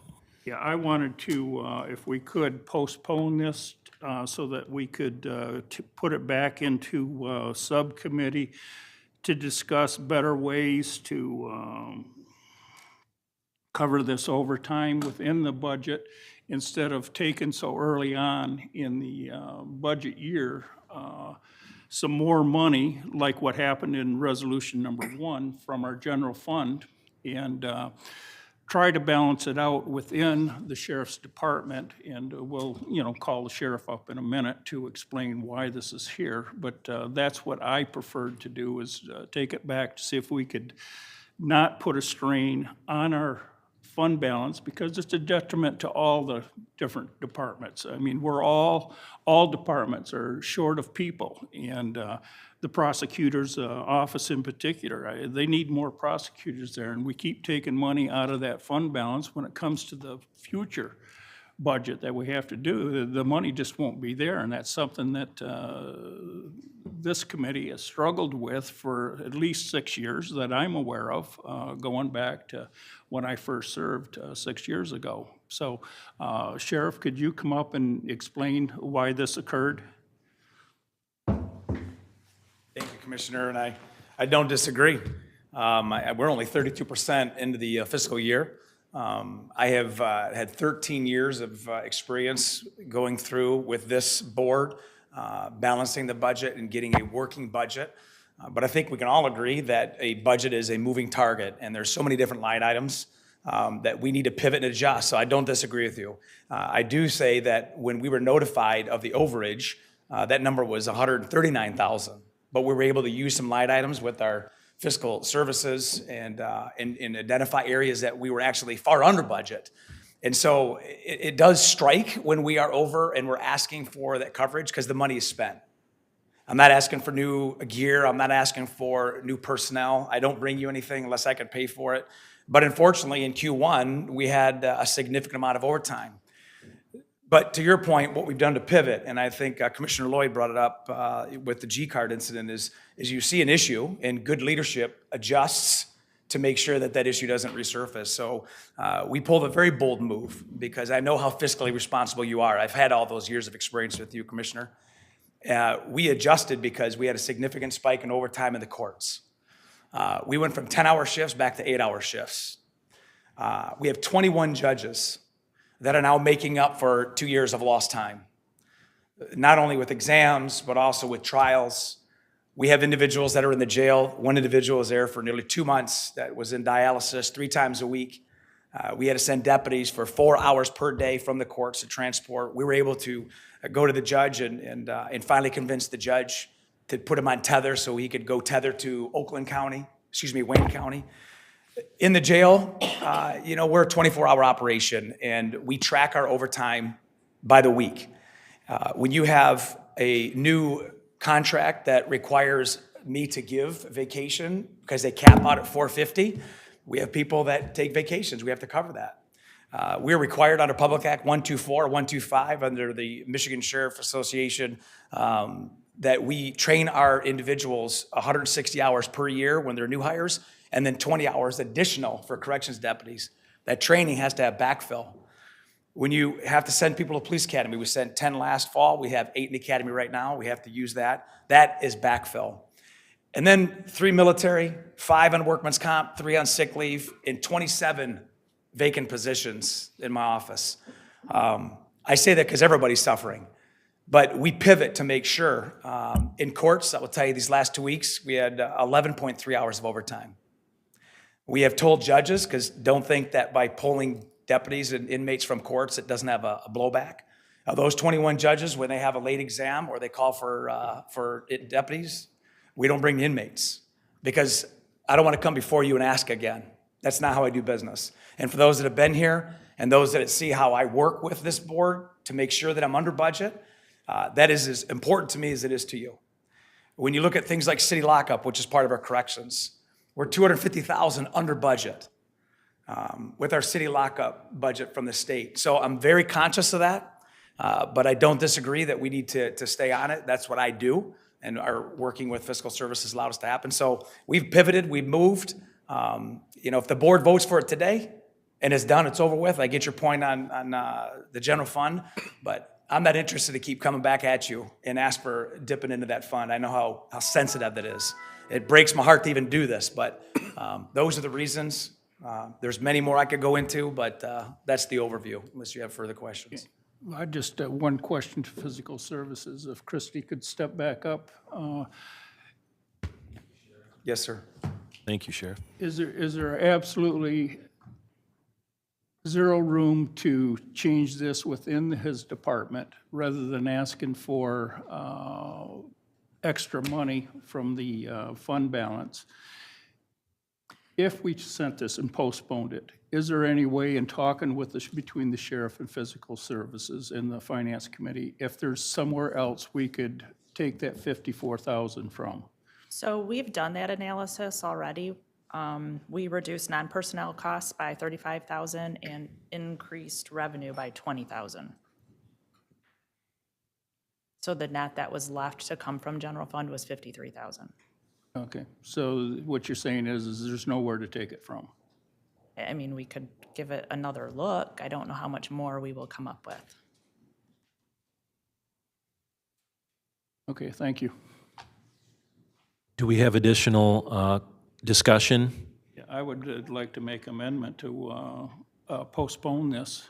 Yeah, I wanted to, if we could, postpone this so that we could put it back into subcommittee to discuss better ways to cover this overtime within the budget instead of taking so early on in the budget year some more money, like what happened in resolution number 1 from our general fund, and try to balance it out within the sheriff's department. And we'll, call the sheriff up in a minute to explain why this is here. But that's what I preferred to do, is take it back to see if we could not put a strain on our fund balance, because it's a detriment to all the different departments. I mean, all departments are short of people, and the prosecutor's office in particular, they need more prosecutors there, and we keep taking money out of that fund balance. When it comes to the future budget that we have to do, the money just won't be there, and that's something that this committee has struggled with for at least 6 years that I'm aware of, going back to when I first served 6 years ago. So, Sheriff, could you come up and explain why this occurred? Thank you, Commissioner, and I don't disagree. We're only 32% into the fiscal year. I have had 13 years of experience going through with this board, balancing the budget and getting a working budget. But I think we can all agree that a budget is a moving target, and there's so many different line items that we need to pivot and adjust. So I don't disagree with you. I do say that when we were notified of the overage, that number was 139,000. But we were able to use some line items with our fiscal services and identify areas that we were actually far under budget. And so it does strike when we are over and we're asking for that coverage, because the money is spent. I'm not asking for new gear. I'm not asking for new personnel. I don't bring you anything unless I can pay for it. But unfortunately, in Q1, we had a significant amount of overtime. But to your point, what we've done to pivot, and I think Commissioner Lloyd brought it up with the G-card incident, is you see an issue and good leadership adjusts to make sure that that issue doesn't resurface. So we pulled a very bold move, because I know how fiscally responsible you are. I've had all those years of experience with you, Commissioner. We adjusted because we had a significant spike in overtime in the courts. We went from 10-hour shifts back to 8-hour shifts. We have 21 judges that are now making up for 2 years of lost time, not only with exams, but also with trials. We have individuals that are in the jail. One individual was there for nearly 2 months that was in dialysis 3 times a week. We had to send deputies for 4 hours per day from the courts to transport. We were able to go to the judge and finally convince the judge to put him on tether so he could go tether to Wayne County. In the jail, we're a 24-hour operation, and we track our overtime by the week. When you have a new contract that requires me to give vacation because they cap out at 450, we have people that take vacations. We have to cover that. We're required under Public Act 124, 125, under the Michigan Sheriff Association, that we train our individuals 160 hours per year when they're new hires, and then 20 hours additional for corrections deputies. That training has to have backfill. When you have to send people to police academy, we sent 10 last fall. We have 8 in the academy right now. We have to use that. That is backfill. And then 3 military, 5 on workman's comp, 3 on sick leave, and 27 vacant positions in my office. I say that because everybody's suffering. But we pivot to make sure. In courts, I will tell you, these last 2 weeks, we had 11.3 hours of overtime. We have told judges, because don't think that by pulling deputies and inmates from courts, it doesn't have a blowback. Those 21 judges, when they have a late exam or they call for deputies, we don't bring the inmates. because I don't want to come before you and ask again. That's not how I do business. And for those that have been here and those that see how I work with this board to make sure that I'm under budget, that is as important to me as it is to you. When you look at things like city lockup, which is part of our corrections, we're $250,000 under budget with our city lockup budget from the state. So I'm very conscious of that, but I don't disagree that we need to stay on it. That's what I do, and our working with fiscal services allowed us to happen. So we've pivoted, we've moved. If the board votes for it today and it's done, it's over with. I get your point on the general fund, but I'm not interested to keep coming back at you and ask for dipping into that fund. I know how sensitive that is. It breaks my heart to even do this, but those are the reasons. There's many more I could go into, but that's the overview, unless you have further questions. I just, one question to Physical Services, if Christie could step back up. Yes, sir. Thank you, Sheriff. Is there absolutely zero room to change this within his department rather than asking for extra money from the fund balance? If we sent this and postponed it, is there any way in talking with between the sheriff and Physical Services and the Finance Committee, if there's somewhere else we could take that $54,000 from? So we've done that analysis already. We reduced non-personnel costs by $35,000 and increased revenue by $20,000. So the net that was left to come from general fund was $53,000. Okay, so what you're saying is there's nowhere to take it from? I mean, we could give it another look. I don't know how much more we will come up with. Okay, thank you. Do we have additional discussion? Yeah, I would like to make amendment to postpone this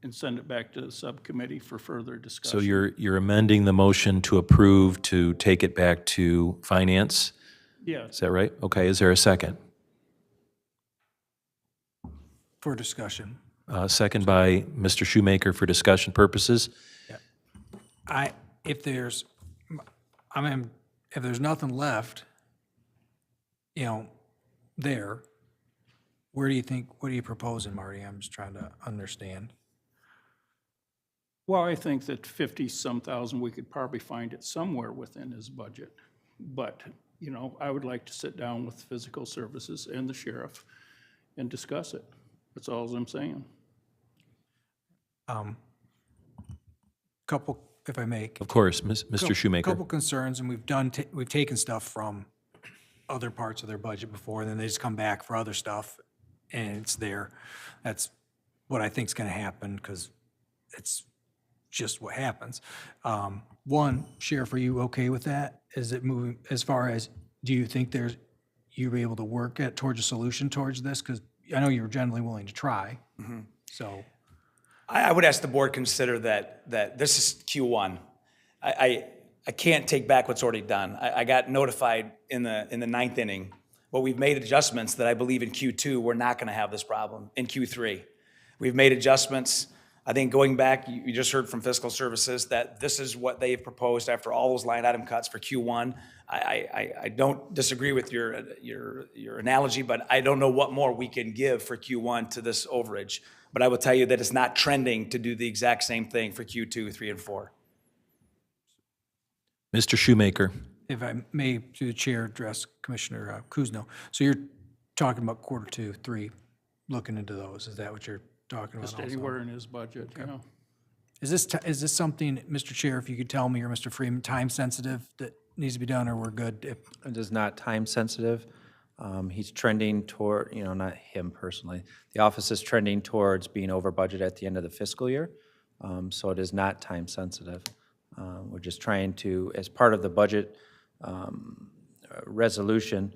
and send it back to the subcommittee for further discussion. So you're amending the motion to approve to take it back to finance? Yeah. Is that right? Okay, is there a second? For discussion. Second by Mr. Shoemaker for discussion purposes. If there's nothing left, there, what are you proposing, Marty? I'm just trying to understand. Well, I think that 50-some thousand, we could probably find it somewhere within his budget. But, I would like to sit down with Physical Services and the sheriff and discuss it. That's all I'm saying. Couple, if I may. Of course, Mr. Shoemaker. Couple concerns, and we've taken stuff from other parts of their budget before, and then they just come back for other stuff, and it's there. That's what I think is going to happen, because it's just what happens. One, Sheriff, are you okay with that? Is it moving, as far as, do you think you'll be able to work towards a solution towards this? Because I know you're generally willing to try, so. I would ask the board consider that this is Q1. I can't take back what's already done. I got notified in the ninth inning, but we've made adjustments that I believe in Q2 we're not going to have this problem. In Q3, we've made adjustments. I think going back, you just heard from Fiscal Services that this is what they've proposed after all those line item cuts for Q1. I don't disagree with your analogy, but I don't know what more we can give for Q1 to this overage. But I will tell you that it's not trending to do the exact same thing for Q2, 3, and 4. Mr. Shoemaker. If I may, through the chair, address Commissioner Kuzno. So you're talking about quarter 2, 3, looking into those. Is that what you're talking about Just also? anywhere in his budget, Is this something, Mr. Chair, if you could tell me, or Mr. Freeman, time sensitive that needs to be done, or we're good? It is not time sensitive. He's trending toward, not him personally, the office is trending towards being over budget at the end of the fiscal year. So it is not time sensitive. We're just trying to, as part of the budget resolution,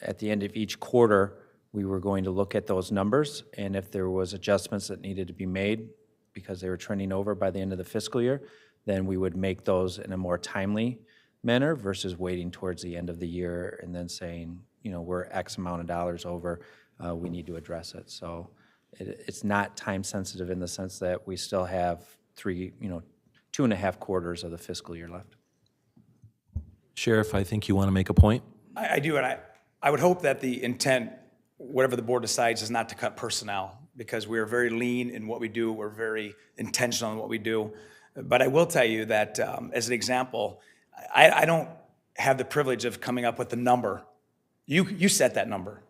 at the end of each quarter, we were going to look at those numbers, and if there was adjustments that needed to be made because they were trending over by the end of the fiscal year, then we would make those in a more timely manner versus waiting towards the end of the year and then saying, we're X amount of dollars over, we need to address it. So it's not time sensitive in the sense that we still have 2.5 quarters of the fiscal year left. Sheriff, I think you want to make a point? I do, and I would hope that the intent, whatever the board decides, is not to cut personnel, because we are very lean in what we do. We're very intentional in what we do. But I will tell you that, as an example, I don't have the privilege of coming up with the number. You set that number.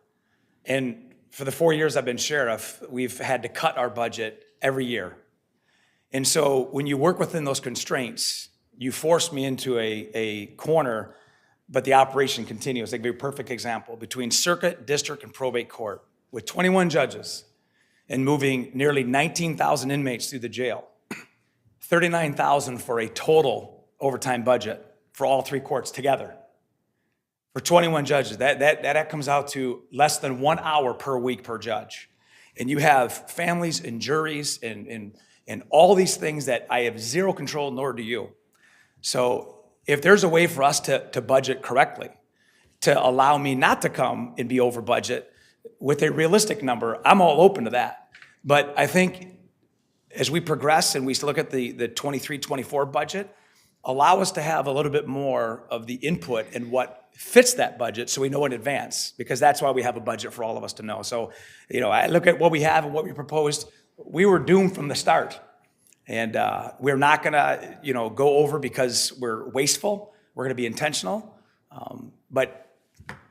And for the 4 years I've been sheriff, we've had to cut our budget every year. And so when you work within those constraints, you force me into a corner, but the operation continues. I'll give you a perfect example. Between circuit, district, and probate court, with 21 judges and moving nearly 19,000 inmates through the jail, 39,000 for a total overtime budget for all three courts together. For 21 judges, that comes out to less than 1 hour per week per judge. And you have families and juries and all these things that I have zero control, nor do you. So if there's a way for us to budget correctly, to allow me not to come and be over budget with a realistic number, I'm all open to that. But I think as we progress and we look at the 23-24 budget, allow us to have a little bit more of the input in what fits that budget so we know in advance, because that's why we have a budget for all of us to know. So, I look at what we have and what we proposed. We were doomed from the start. And we're not gonna, go over because we're wasteful. We're gonna be intentional. But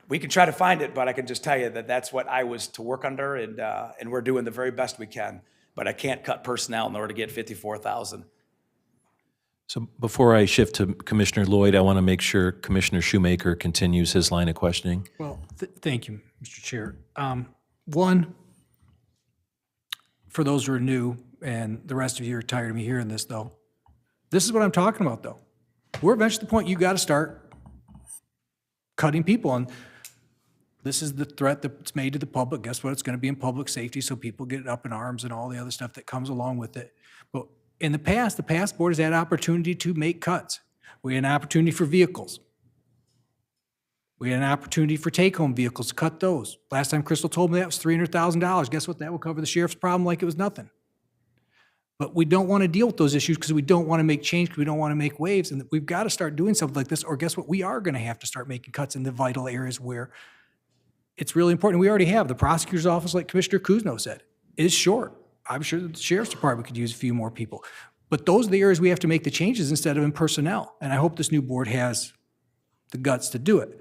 we can try to find it, but I can just tell you that that's what I was to work under, and we're doing the very best we can. But I can't cut personnel in order to get 54,000. So before I shift to Commissioner Lloyd, I want to make sure Commissioner Shoemaker continues his line of questioning. Well, thank you, Mr. Chair. One, for those who are new, and the rest of you are tired of me hearing this, though, this is what I'm talking about, though. We're eventually at the point you got to start cutting people, and this is the threat that's made to the public. Guess what? It's going to be in public safety, so people get up in arms and all the other stuff that comes along with it. But in the past board has had opportunity to make cuts. We had an opportunity for vehicles. We had an opportunity for take-home vehicles, to cut those. Last time Crystal told me that was $300,000. Guess what? That will cover the sheriff's problem like it was nothing. But we don't want to deal with those issues because we don't want to make change, because we don't want to make waves. And we've got to start doing something like this, or guess what? We are going to have to start making cuts in the vital areas where it's really important. We already have. The prosecutor's office, like Commissioner Kuzno said, is short. I'm sure that the sheriff's department could use a few more people. But those are the areas we have to make the changes instead of in personnel. And I hope this new board has the guts to do it.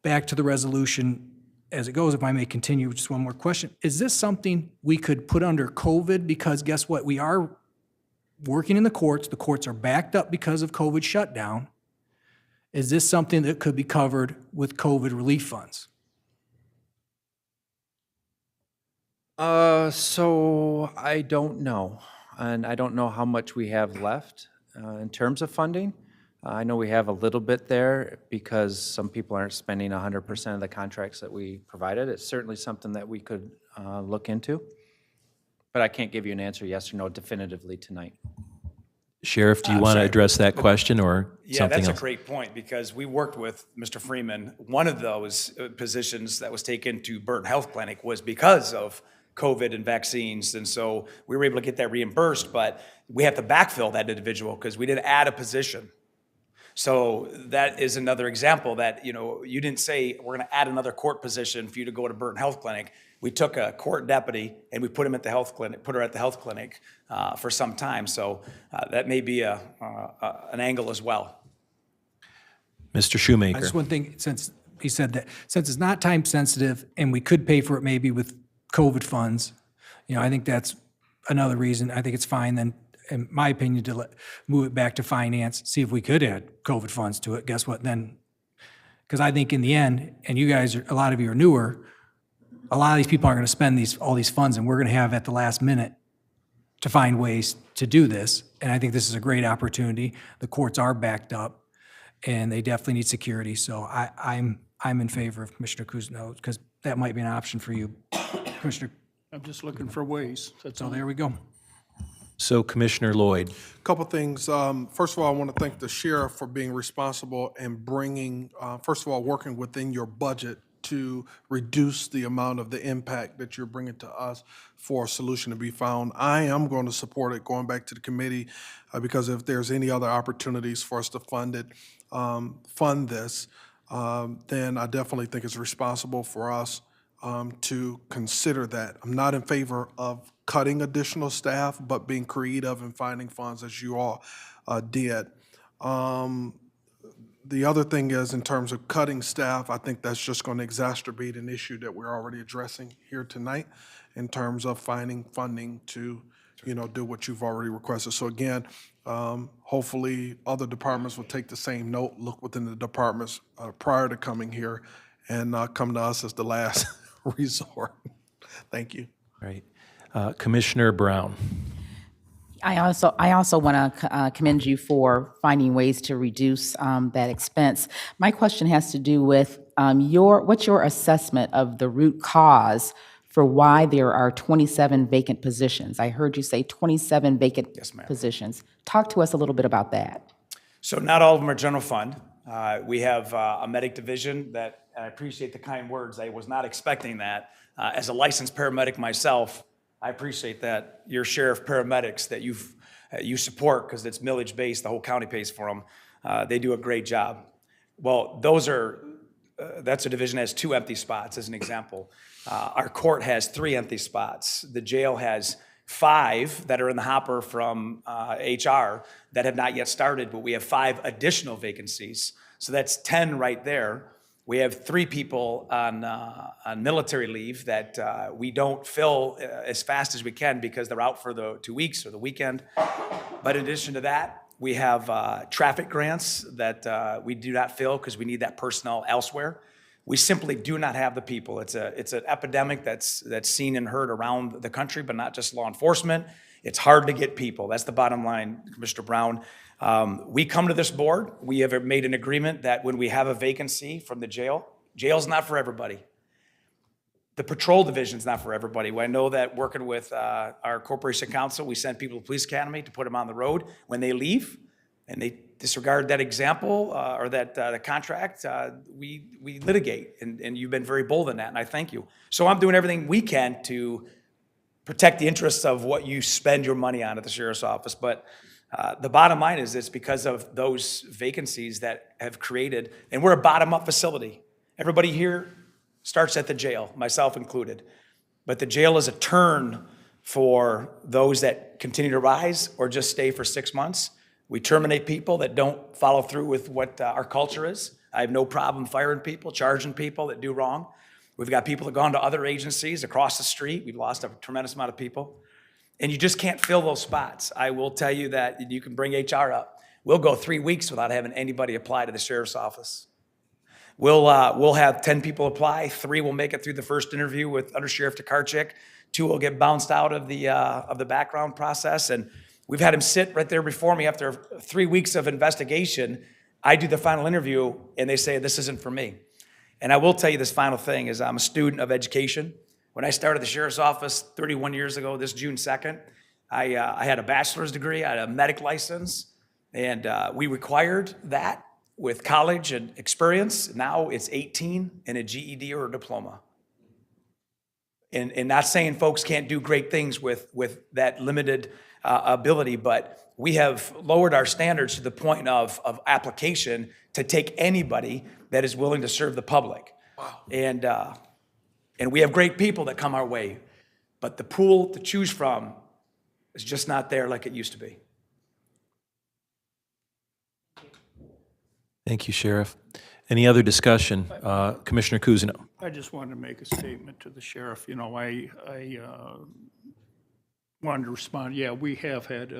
Back to the resolution as it goes, if I may continue, just one more question. Is this something we could put under COVID? Because guess what? We are working in the courts. The courts are backed up because of COVID shutdown. Is this something that could be covered with COVID relief funds? So I don't know, and I don't know how much we have left in terms of funding. I know we have a little bit there because some people aren't spending 100% of the contracts that we provided. It's certainly something that we could look into, but I can't give you an answer yes or no definitively tonight. Sheriff, do you want to address that question or Yeah, something that's else? a great point, because we worked with Mr. Freeman. One of those positions that was taken to Burton Health Clinic was because of COVID and vaccines, and so we were able to get that reimbursed, but we have to backfill that individual because we didn't add a position. So that is another example that, you didn't say we're going to add another court position for you to go to Burton Health Clinic. We took a court deputy and we put him at the health clinic, put her at the health clinic for some time. So that may be an angle as well. Mr. Shoemaker. I just one thing, since he said that, since it's not time sensitive and we could pay for it maybe with COVID funds, I think that's another reason. I think it's fine then, in my opinion, to move it back to finance, see if we could add COVID funds to it. Guess what then? Because I think in the end, and you guys, a lot of you are newer, a lot of these people aren't going to spend all these funds, and we're going to have at the last minute to find ways to do this. And I think this is a great opportunity. The courts are backed up, and they definitely need security. So I'm in favor of Commissioner Kuzno, because that might be an option for you, Commissioner. I'm just looking for ways. That's So all. there we go. So Commissioner Lloyd. Couple things. First of all, I want to thank the sheriff for being responsible and bringing, first of all, working within your budget to reduce the amount of the impact that you're bringing to us for a solution to be found. I am going to support it going back to the committee because if there's any other opportunities for us to fund this, then I definitely think it's responsible for us to consider that. I'm not in favor of cutting additional staff, but being creative and finding funds as you all did. The other thing is, in terms of cutting staff, I think that's just going to exacerbate an issue that we're already addressing here tonight in terms of finding funding to, do what you've already requested. So again, hopefully other departments will take the same note, look within the departments prior to coming here, and come to us as the last resort. Thank you. Right. Commissioner Brown. I also want to commend you for finding ways to reduce that expense. My question has to do with what's your assessment of the root cause for why there are 27 vacant positions? I heard you say 27 vacant positions. Talk to us a little bit about that. So not all of them are general fund. We have a medic division that, and I appreciate the kind words. I was not expecting that. As a licensed paramedic myself, I appreciate that. Your sheriff paramedics that you support, because it's millage based, the whole county pays for them. They do a great job. Well, that's a division that has 2 empty spots, as an example. Our court has 3 empty spots. The jail has 5 that are in the hopper from HR that have not yet started, but we have 5 additional vacancies. So that's 10 right there. We have 3 people on military leave that we don't fill as fast as we can because they're out for the 2 weeks or the weekend. But in addition to that, we have traffic grants that we do not fill because we need that personnel elsewhere. We simply do not have the people. It's an epidemic that's seen and heard around the country, but not just law enforcement. It's hard to get people. That's the bottom line, Commissioner Brown. We come to this board. We have made an agreement that when we have a vacancy from the jail's not for everybody. The patrol division's not for everybody. I know that working with our corporation counsel, we send people to police academy to put them on the road. When they leave and they disregard that example or that the contract, we litigate. And you've been very bold in that, and I thank you. So I'm doing everything we can to protect the interests of what you spend your money on at the sheriff's office. But the bottom line is it's because of those vacancies that have created, and we're a bottom-up facility. Everybody here starts at the jail, myself included. But the jail is a turn for those that continue to rise or just stay for 6 months. We terminate people that don't follow through with what our culture is. I have no problem firing people, charging people that do wrong. We've got people that have gone to other agencies across the street. We've lost a tremendous amount of people. And you just can't fill those spots. I will tell you that you can bring HR up. We'll go 3 weeks without having anybody apply to the sheriff's office. We'll have 10 people apply. 3 will make it through the first interview with Under Sheriff Tokarczyk. 2 will get bounced out of the background process. And we've had him sit right there before me after 3 weeks of investigation. I do the final interview, and they say, this isn't for me. And I will tell you this final thing is I'm a student of education. When I started the sheriff's office 31 years ago, this June 2nd, I had a bachelor's degree, I had a medic license, and we required that with college and experience. Now it's 18 and a GED or a diploma. And not saying folks can't do great things with that limited ability, but we have lowered our standards to the point of application to take anybody that is willing to serve the public. Wow. And we have great people that come our way, but the pool to choose from is just not there like it used to be. Thank you, Sheriff. Any other discussion? Commissioner Kuzno. I just wanted to make a statement to the sheriff. You know, I wanted to respond. Yeah, we have had,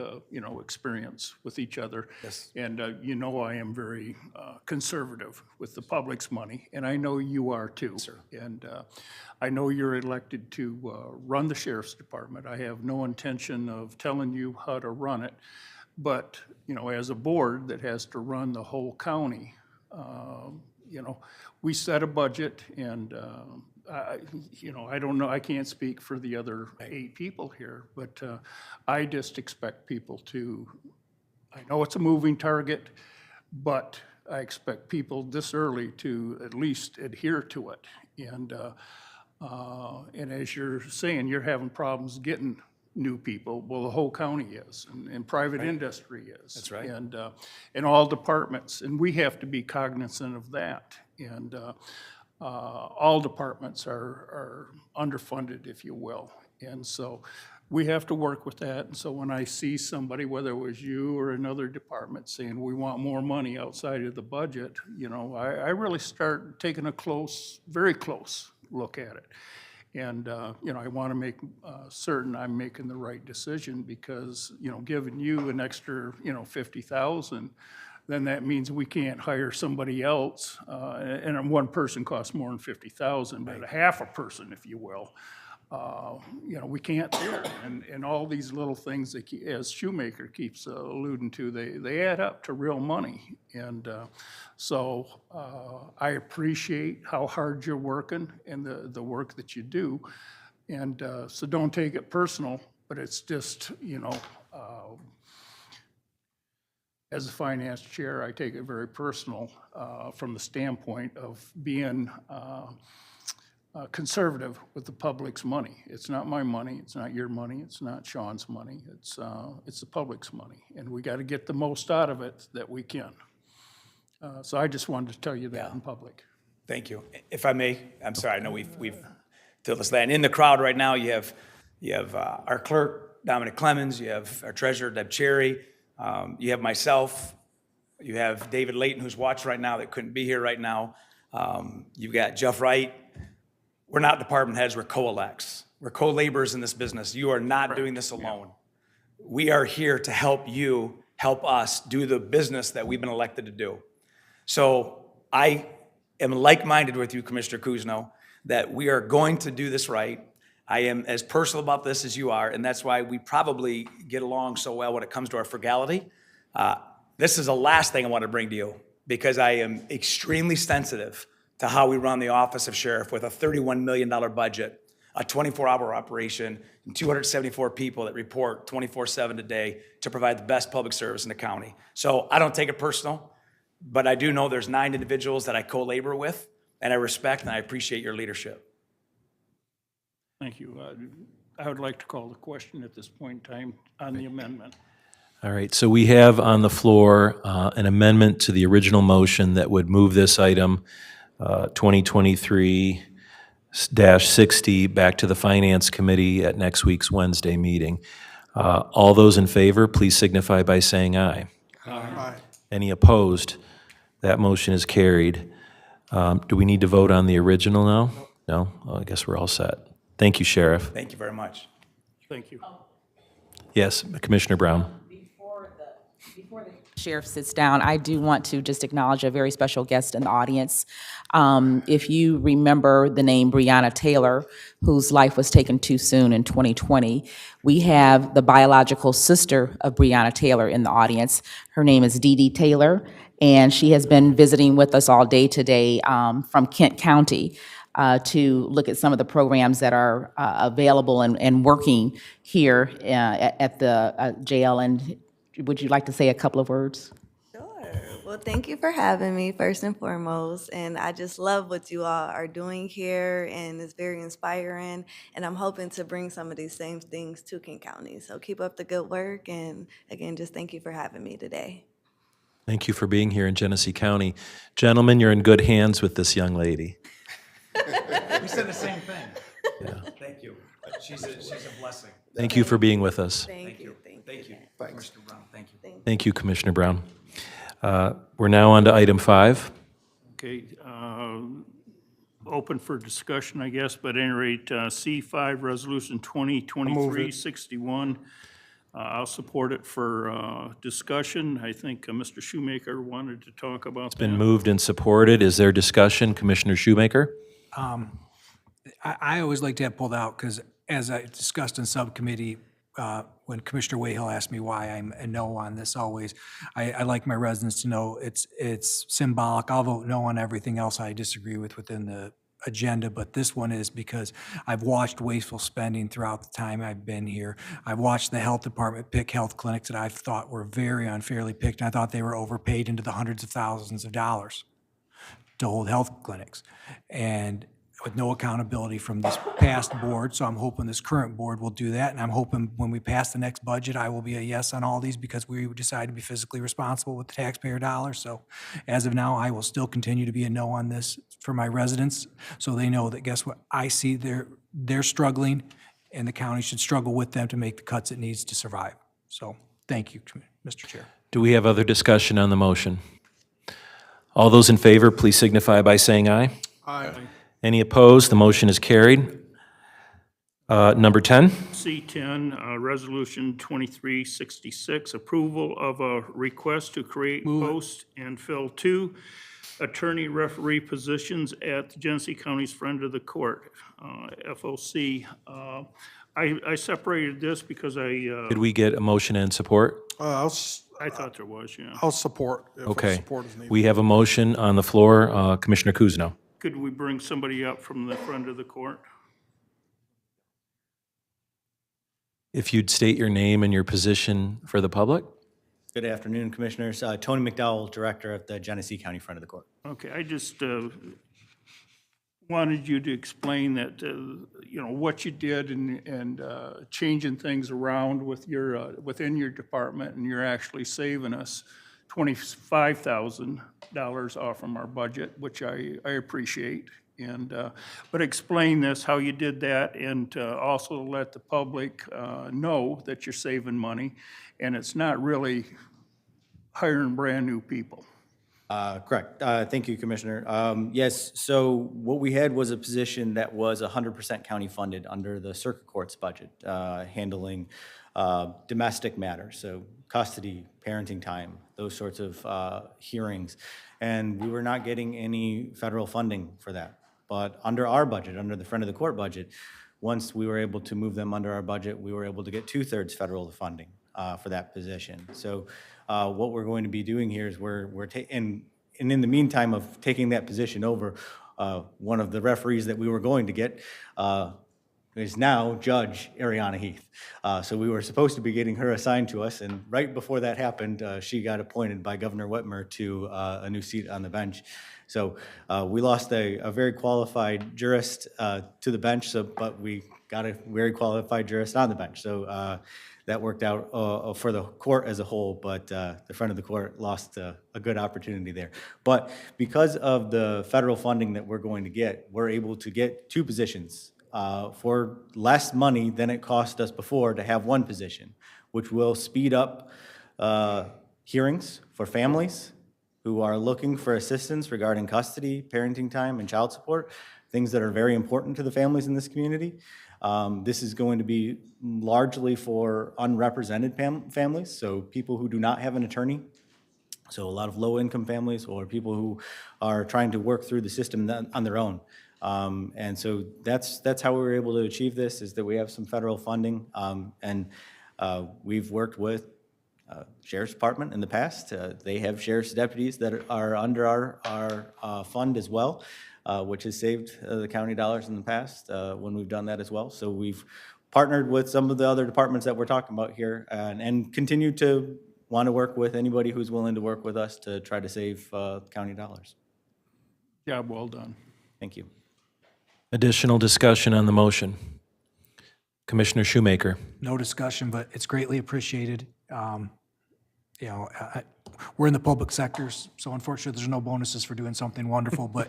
experience with each other. Yes. And, I am very conservative with the public's money, and I know you are too. Yes, sir. And I know you're elected to run the sheriff's department. I have no intention of telling you how to run it. But, as a board that has to run the whole county, we set a budget, and, I don't know, I can't speak for the other 8 people here, but I just expect people to, I know it's a moving target, but I expect people this early to at least adhere to it. And as you're saying, you're having problems getting new people. Well, the whole county is, and private industry is. That's right. And all departments, and we have to be cognizant of that. And all departments are underfunded, if you will. And so we have to work with that. And so when I see somebody, whether it was you or another department, saying we want more money outside of the budget, you know, I really start taking a very close look at it. And, you know, I want to make certain I'm making the right decision because, you know, giving you an extra, you know, 50,000, then that means we can't hire somebody else. And one person costs more than 50,000, but a half a person, if you will, you know, we can't do it. And all these little things that, as Shoemaker keeps alluding to, they add up to real money. And so I appreciate how hard you're working and the work that you do. And so don't take it personal, but it's just, you know, as a finance chair, I take it very personal from the standpoint of being conservative with the public's money. It's not my money, it's not your money, it's not Sean's money, it's the public's money. And we got to get the most out of it that we can. So I just wanted to tell you that in public. Thank you. If I may, I'm sorry, I know we've told us that. And in the crowd right now, you have our clerk, Dominic Clemens, you have our treasurer, Deb Cherry, you have myself, you have David Layton, who's watching right now that couldn't be here right now. You've got Jeff Wright. We're not department heads, we're co-elects. We're co-laborers in this business. You are not doing this alone. We are here to help you, help us do the business that we've been elected to do. So I am like-minded with you, Commissioner Kuzno, that we are going to do this right. I am as personal about this as you are, and that's why we probably get along so well when it comes to our frugality. This is the last thing I want to bring to you because I am extremely sensitive to how we run the office of sheriff with a $31 million budget, a 24-hour operation, and 274 people that report 24/7 a day to provide the best public service in the county. So I don't take it personal, but I do know there's 9 individuals that I co-labor with, and I respect and I appreciate your leadership. Thank you. I would like to call the question at this point in time on the amendment. All right, so we have on the floor an amendment to the original motion that would move this item 2023-60 back to the Finance Committee at next week's Wednesday meeting. All those in favor, please signify by saying aye. Aye. Any opposed? That motion is carried. Do we need to vote on the original now? No? Well, I guess we're all set. Thank you, Sheriff. Thank you very much. Thank you. Yes, Commissioner Brown. Before the sheriff sits down, I do want to just acknowledge a very special guest in the audience. If you remember the name Breonna Taylor, whose life was taken too soon in 2020, we have the biological sister of Breonna Taylor in the audience. Her name is Dee Dee Taylor, and she has been visiting with us all day today from Kent County to look at some of the programs that are available and working here at the jail. And would you like to say a couple of words? Sure. Well, thank you for having me, first and foremost. And I just love what you all are doing here, and it's very inspiring. And I'm hoping to bring some of these same things to Kent County. So keep up the good work. And again, just thank you for having me today. Thank you for being here in Genesee County. Gentlemen, you're in good hands with this young lady. We said the same thing. Thank you. She's a blessing. Thank you for being with us. Thank you. Thank you. Commissioner Brown, thank you. Thank you, Commissioner Brown. We're now on to item 5. Okay, open for discussion, I guess, but at any rate, C5, Resolution 2023-61. I'll support it for discussion. I think Mr. Shoemaker wanted to talk about that. Been moved and supported. Is there discussion? Commissioner Shoemaker? I always like to have pulled out because as I discussed in subcommittee, when Commissioner Wayhill asked me why I'm a no on this always, I like my residents to know it's symbolic. I'll vote no on everything else I disagree with within the agenda, but this one is because I've watched wasteful spending throughout the time I've been here. I've watched the health department pick health clinics that I've thought were very unfairly picked, and I thought they were overpaid into the hundreds of thousands of dollars to hold health clinics. And with no accountability from this past board. So I'm hoping this current board will do that. And I'm hoping when we pass the next budget, I will be a yes on all these because we decided to be fiscally responsible with the taxpayer dollars. So as of now, I will still continue to be a no on this for my residents. So they know that, guess what? I see they're struggling and the county should struggle with them to make the cuts it needs to survive. So thank you, Mr. Chair. Do we have other discussion on the motion? All those in favor, please signify by saying aye. Aye. Any opposed? The motion is carried. Number 10, C10, Resolution 2366, approval of a request to create, post, and fill 2 attorney referee positions at the Genesee County's Friend of the Court, FOC. I separated this because did we get a motion and support? I thought there was, yeah. I'll support if Okay. support is needed. We have a motion on the floor. Commissioner Kuzno. Could we bring somebody up from the Friend of the Court? If you'd state your name and your position for the public? Good afternoon, Commissioners. Tony McDowell, Director of the Genesee County Front of the Court. Okay, I just wanted you to explain that, what you did and changing things around with your, within your department, and you're actually saving us $25,000 off from our budget, which I appreciate. And, but explain this, how you did that, and also let the public know that you're saving money, and it's not really hiring brand-new people. Correct. Thank you, Commissioner. Yes, so what we had was a position that was 100% county funded under the circuit court's budget, handling domestic matters, so custody, parenting time, those sorts of hearings. And we were not getting any federal funding for that. But under our budget, under the Friend of the Court budget, once we were able to move them under our budget, we were able to get 2/3 federal funding for that position. So what we're going to be doing here is and in the meantime of taking that position over, one of the referees that we were going to get is now Judge Ariana Heath. So we were supposed to be getting her assigned to us, and right before that happened, she got appointed by Governor Whitmer to a new seat on the bench. So we lost a very qualified jurist to the bench, but we got a very qualified jurist on the bench. So that worked out for the court as a whole, but the Friend of the Court lost a good opportunity there. But because of the federal funding that we're going to get, we're able to get 2 positions for less money than it cost us before to have 1 position, which will speed up hearings for families who are looking for assistance regarding custody, parenting time, and child support, things that are very important to the families in this community. This is going to be largely for unrepresented families, so people who do not have an attorney. So a lot of low-income families or people who are trying to work through the system on their own. And so that's how we were able to achieve this, is that we have some federal funding, and we've worked with Sheriff's Department in the past. They have sheriff's deputies that are under our fund as well, which has saved the county dollars in the past when we've done that as well. So we've partnered with some of the other departments that we're talking about here, and continue to want to work with anybody who's willing to work with us to try to save county dollars. Job well done. Thank you. Additional discussion on the motion. Commissioner Shoemaker. No discussion, but it's greatly appreciated. We're in the public sectors, so unfortunately, there's no bonuses for doing something wonderful, but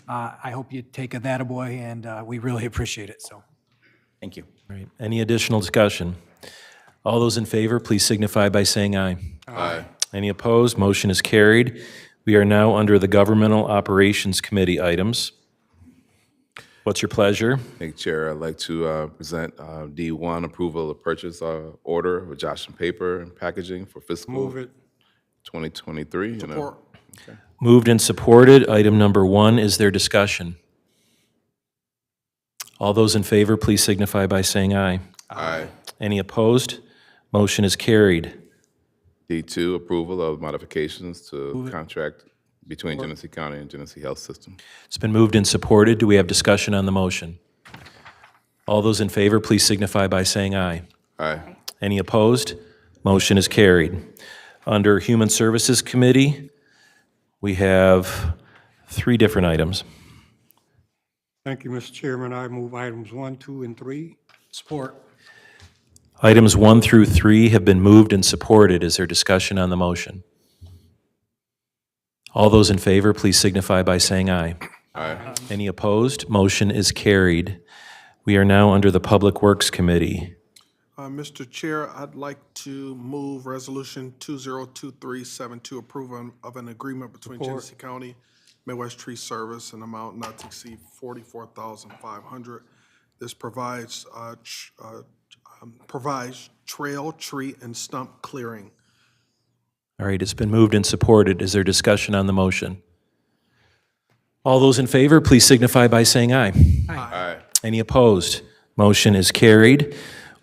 I hope you take a that-a-boy, and we really appreciate it, so. Thank you. All right. Any additional discussion? All those in favor, please signify by saying aye. Aye. Any opposed? Motion is carried. We are now under the Governmental Operations Committee items. What's your pleasure? Thank you, Chair. I'd like to present D1, approval of purchase order with Johnson Paper and Packaging for fiscal Move it. 2023. Support. Moved and supported. Item number 1, is there discussion? All those in favor, please signify by saying aye. Aye. Any opposed? Motion is carried. D2, approval of modifications to contract between Genesee County and Genesee Health System. It's been moved and supported. Do we have discussion on the motion? All those in favor, please signify by saying aye. Aye. Any opposed? Motion is carried. Under Human Services Committee, we have 3 different items. Thank you, Mr. Chairman. I move items 1, 2, and 3. Support. Items 1 through 3 have been moved and supported. Is there discussion on the motion? All those in favor, please signify by saying aye. Aye. Any opposed? Motion is carried. We are now under the Public Works Committee. Mr. Chair, I'd like to move Resolution 202372, approval of an agreement between Genesee County, Midwest Tree Service, an amount not to exceed $44,500. This provides trail, tree, and stump clearing. All right, it's been moved and supported. Is there discussion on the motion? All those in favor, please signify by saying aye. Aye. Any opposed? Motion is carried.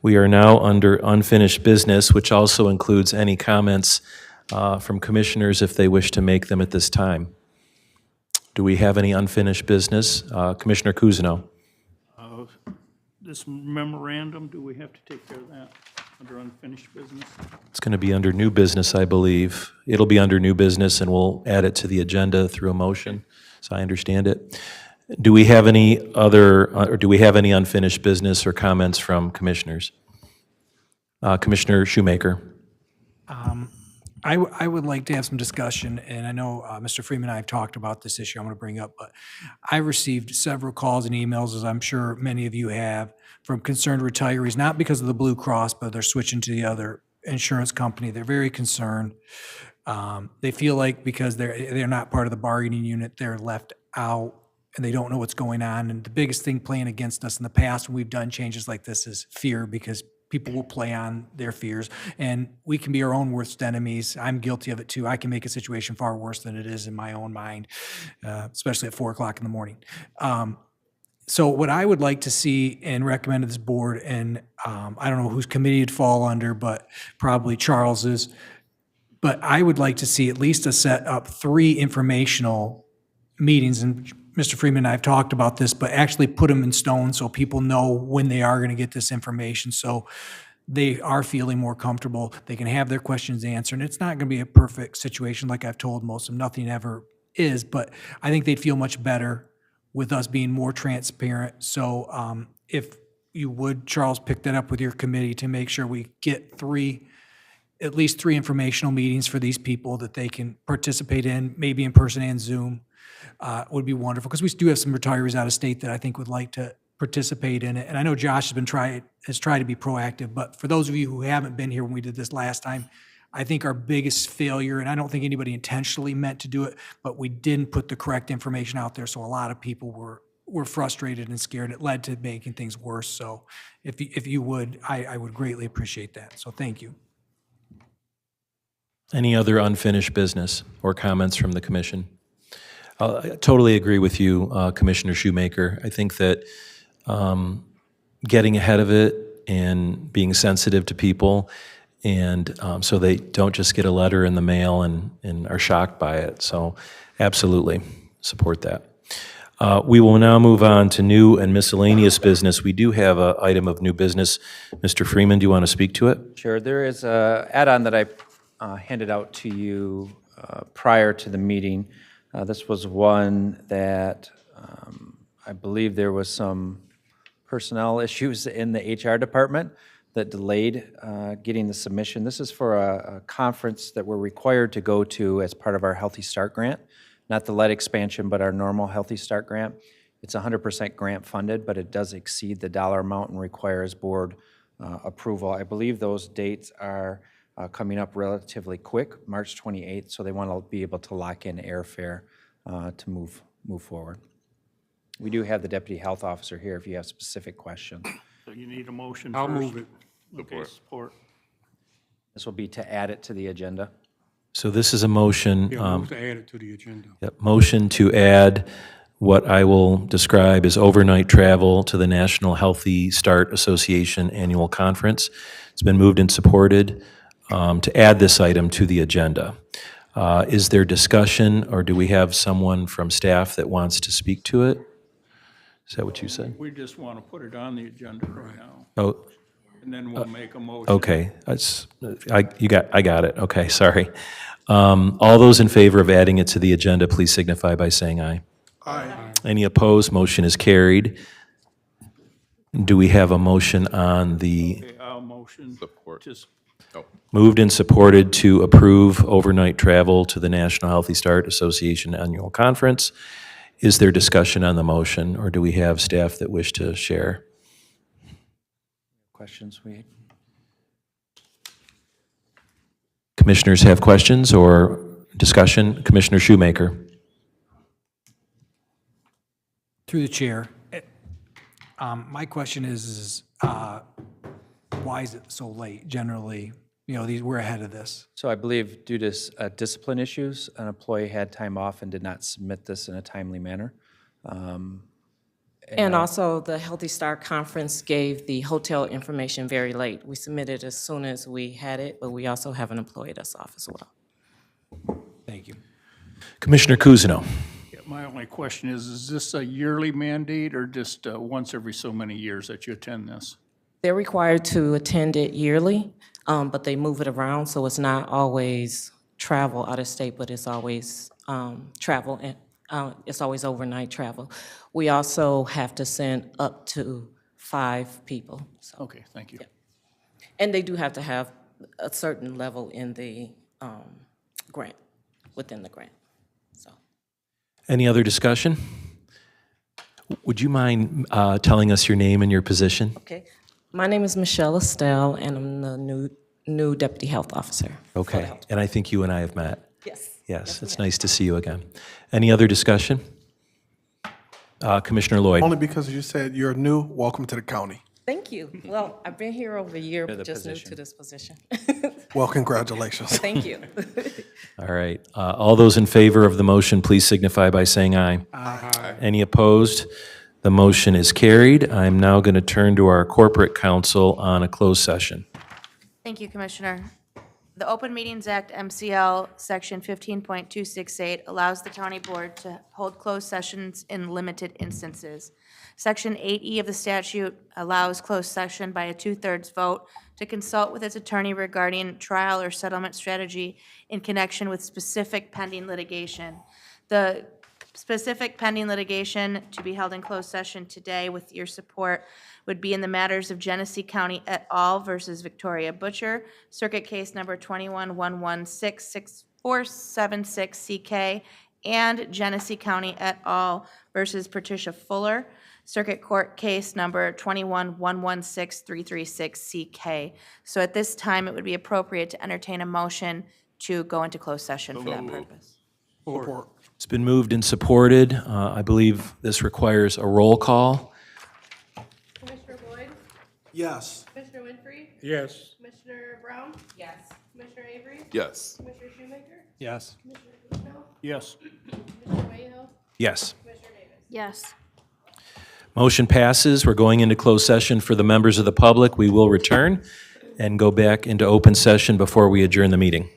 We are now under unfinished business, which also includes any comments from commissioners if they wish to make them at this time. Do we have any unfinished business? Commissioner Cousineau. This memorandum, do we have to take care of that under unfinished business? It's going to be under new business, I believe. It'll be under new business, and we'll add it to the agenda through a motion, so I understand it. Do we have any unfinished business or comments from commissioners? Commissioner Shoemaker. I would like to have some discussion, and I know Mr. Freeman and I have talked about this issue I'm going to bring up, but I received several calls and emails, as I'm sure many of you have, from concerned retirees, not because of the Blue Cross, but they're switching to the other insurance company. They're very concerned. They feel like because they're not part of the bargaining unit, they're left out, and they don't know what's going on. And the biggest thing playing against us in the past when we've done changes like this is fear, because people will play on their fears, and we can be our own worst enemies. I'm guilty of it too. I can make a situation far worse than it is in my own mind, especially at 4 o'clock in the morning. So what I would like to see and recommend to this board, and I don't know whose committee it'd fall under, but probably Charles's, but I would like to see at least a set up 3 informational meetings, and Mr. Freeman and I have talked about this, but actually put them in stone so people know when they are going to get this information, so they are feeling more comfortable. They can have their questions answered. And it's not going to be a perfect situation, like I've told most of them. Nothing ever is, but I think they'd feel much better with us being more transparent. So if you would, Charles, pick that up with your committee to make sure we get at least 3 informational meetings for these people that they can participate in, maybe in person and Zoom. Would be wonderful, because we do have some retirees out of state that I think would like to participate in it. And I know Josh has tried to be proactive, but for those of you who haven't been here when we did this last time, I think our biggest failure, and I don't think anybody intentionally meant to do it, but we didn't put the correct information out there, so a lot of people were frustrated and scared. It led to making things worse. So if you would, I would greatly appreciate that. So thank you. Any other unfinished business or comments from the commission? I totally agree with you, Commissioner Shoemaker. I think that getting ahead of it and being sensitive to people, and so they don't just get a letter in the mail and are shocked by it. So absolutely support that. We will now move on to new and miscellaneous business. We do have an item of new business. Mr. Freeman, do you want to speak to it? Sure. There is an add-on that I handed out to you prior to the meeting. This was one that I believe there was some personnel issues in the HR department that delayed getting the submission. This is for a conference that we're required to go to as part of our Healthy Start grant, not the lead expansion, but our normal Healthy Start grant. It's 100% grant funded, but it does exceed the dollar amount and requires board approval. I believe those dates are coming up relatively quick, March 28th, so they want to be able to lock in airfare to move forward. We do have the deputy health officer here if you have specific questions. So you need a motion first? I'll move it. Okay, support. This will be to add it to the agenda. So this is a motion. Yeah, move to add it to the agenda. Yep, motion to add what I will describe as overnight travel to the National Healthy Start Association Annual Conference. It's been moved and supported to add this item to the agenda. Is there discussion, or do we have someone from staff that wants to speak to it? Is that what you said? We just want to put it on the agenda right now, Oh, and then we'll make a motion. okay. I got it. Okay, sorry. All those in favor of adding it to the agenda, please signify by saying aye. Aye. Any opposed? Motion is carried. Do we have a motion on the, Okay, I'll motion. Support. Just, Oh, moved and supported to approve overnight travel to the National Healthy Start Association Annual Conference? Is there discussion on the motion, or do we have staff that wish to share? Questions we, Commissioners have questions or discussion? Commissioner Shoemaker. Through the chair, my question is why is it so late generally? You know, we're ahead of this. so I believe due to discipline issues, an employee had time off and did not submit this in a timely manner. And also, the Healthy Star Conference gave the hotel information very late. We submitted as soon as we had it, but we also have an employee that's off as well. Thank you. Commissioner Kuzno. yeah, my only question is this a yearly mandate or just once every so many years that you attend this? They're required to attend it yearly, but they move it around, so it's not always travel out of state, but it's always travel, and it's always overnight travel. We also have to send up to 5 people, so. Okay, thank you. And they do have to have a certain level in the grant, within the grant, so. Any other discussion? Would you mind telling us your name and your position? Okay. My name is Michelle Estelle, and I'm the new Deputy Health Officer. for the Okay, health and I think you and I have met. Yes. Yes, it's nice to see you again. Any other discussion? Commissioner Lloyd. Only because you said you're new, welcome to the county. Thank you. Well, I've been here over a year, the but just new position. to this position. Well, congratulations. Thank you. All right. All those in favor of the motion, please signify by saying aye. Aye. Any opposed? The motion is carried. I'm now going to turn to our corporate counsel on a closed session. Thank you, Commissioner. The Open Meetings Act, MCL, Section 15.268, allows the county board to hold closed sessions in limited instances. Section 8E of the statute allows closed session by a 2/3 vote to consult with its attorney regarding trial or settlement strategy in connection with specific pending litigation. The specific pending litigation to be held in closed session today with your support would be in the matters of Genesee County et al. Versus Victoria Butcher, circuit case number 21-116-6476 CK, and Genesee County et al. Versus Patricia Fuller, circuit court case number 21-116-336 CK. So at this time, it would be appropriate to entertain a motion to go into closed session for that purpose. Support. It's been moved and supported. I believe this requires a roll call. Commissioner Boyd? Yes. Commissioner Winfrey? Yes. Commissioner Brown? Yes. Commissioner Avery? yes. Commissioner Shoemaker? Yes. Commissioner Kuzno? Yes. Commissioner Wayhill? Yes. Commissioner Davis? Yes. Motion passes. We're going into closed session for the members of the public. We will return and go back into open session before we adjourn the meeting.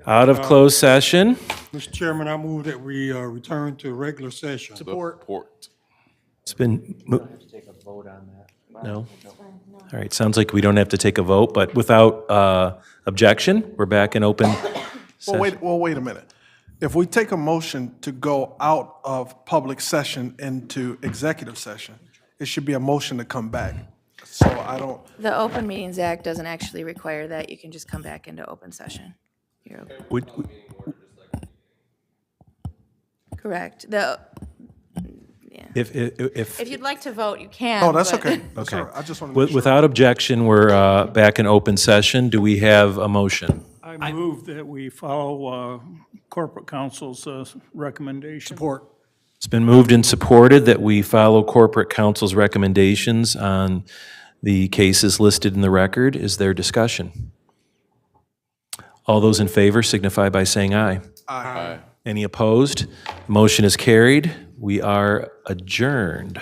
Out of closed session. Mr. Chairman, I move that we return to regular session. Support. It's been. Take a vote on that. No? All right, sounds like we don't have to take a vote, but without objection, we're back in open session. Wait a minute. If we take a motion to go out of public session into executive session, it should be a motion to come back. So I don't, The Open Meetings Act doesn't actually require that. You can just come back into open session. You're okay. Would- Correct. If you'd like to vote, you can. oh, that's but- okay. That's Okay. all right. I just want to make sure. Without objection, we're back in open session. Do we have a motion? I move that we follow corporate counsel's recommendation. Support. It's been moved and supported that we follow corporate counsel's recommendations on the cases listed in the record. Is there discussion? All those in favor signify by saying aye. Aye. Any opposed? Motion is carried. We are adjourned.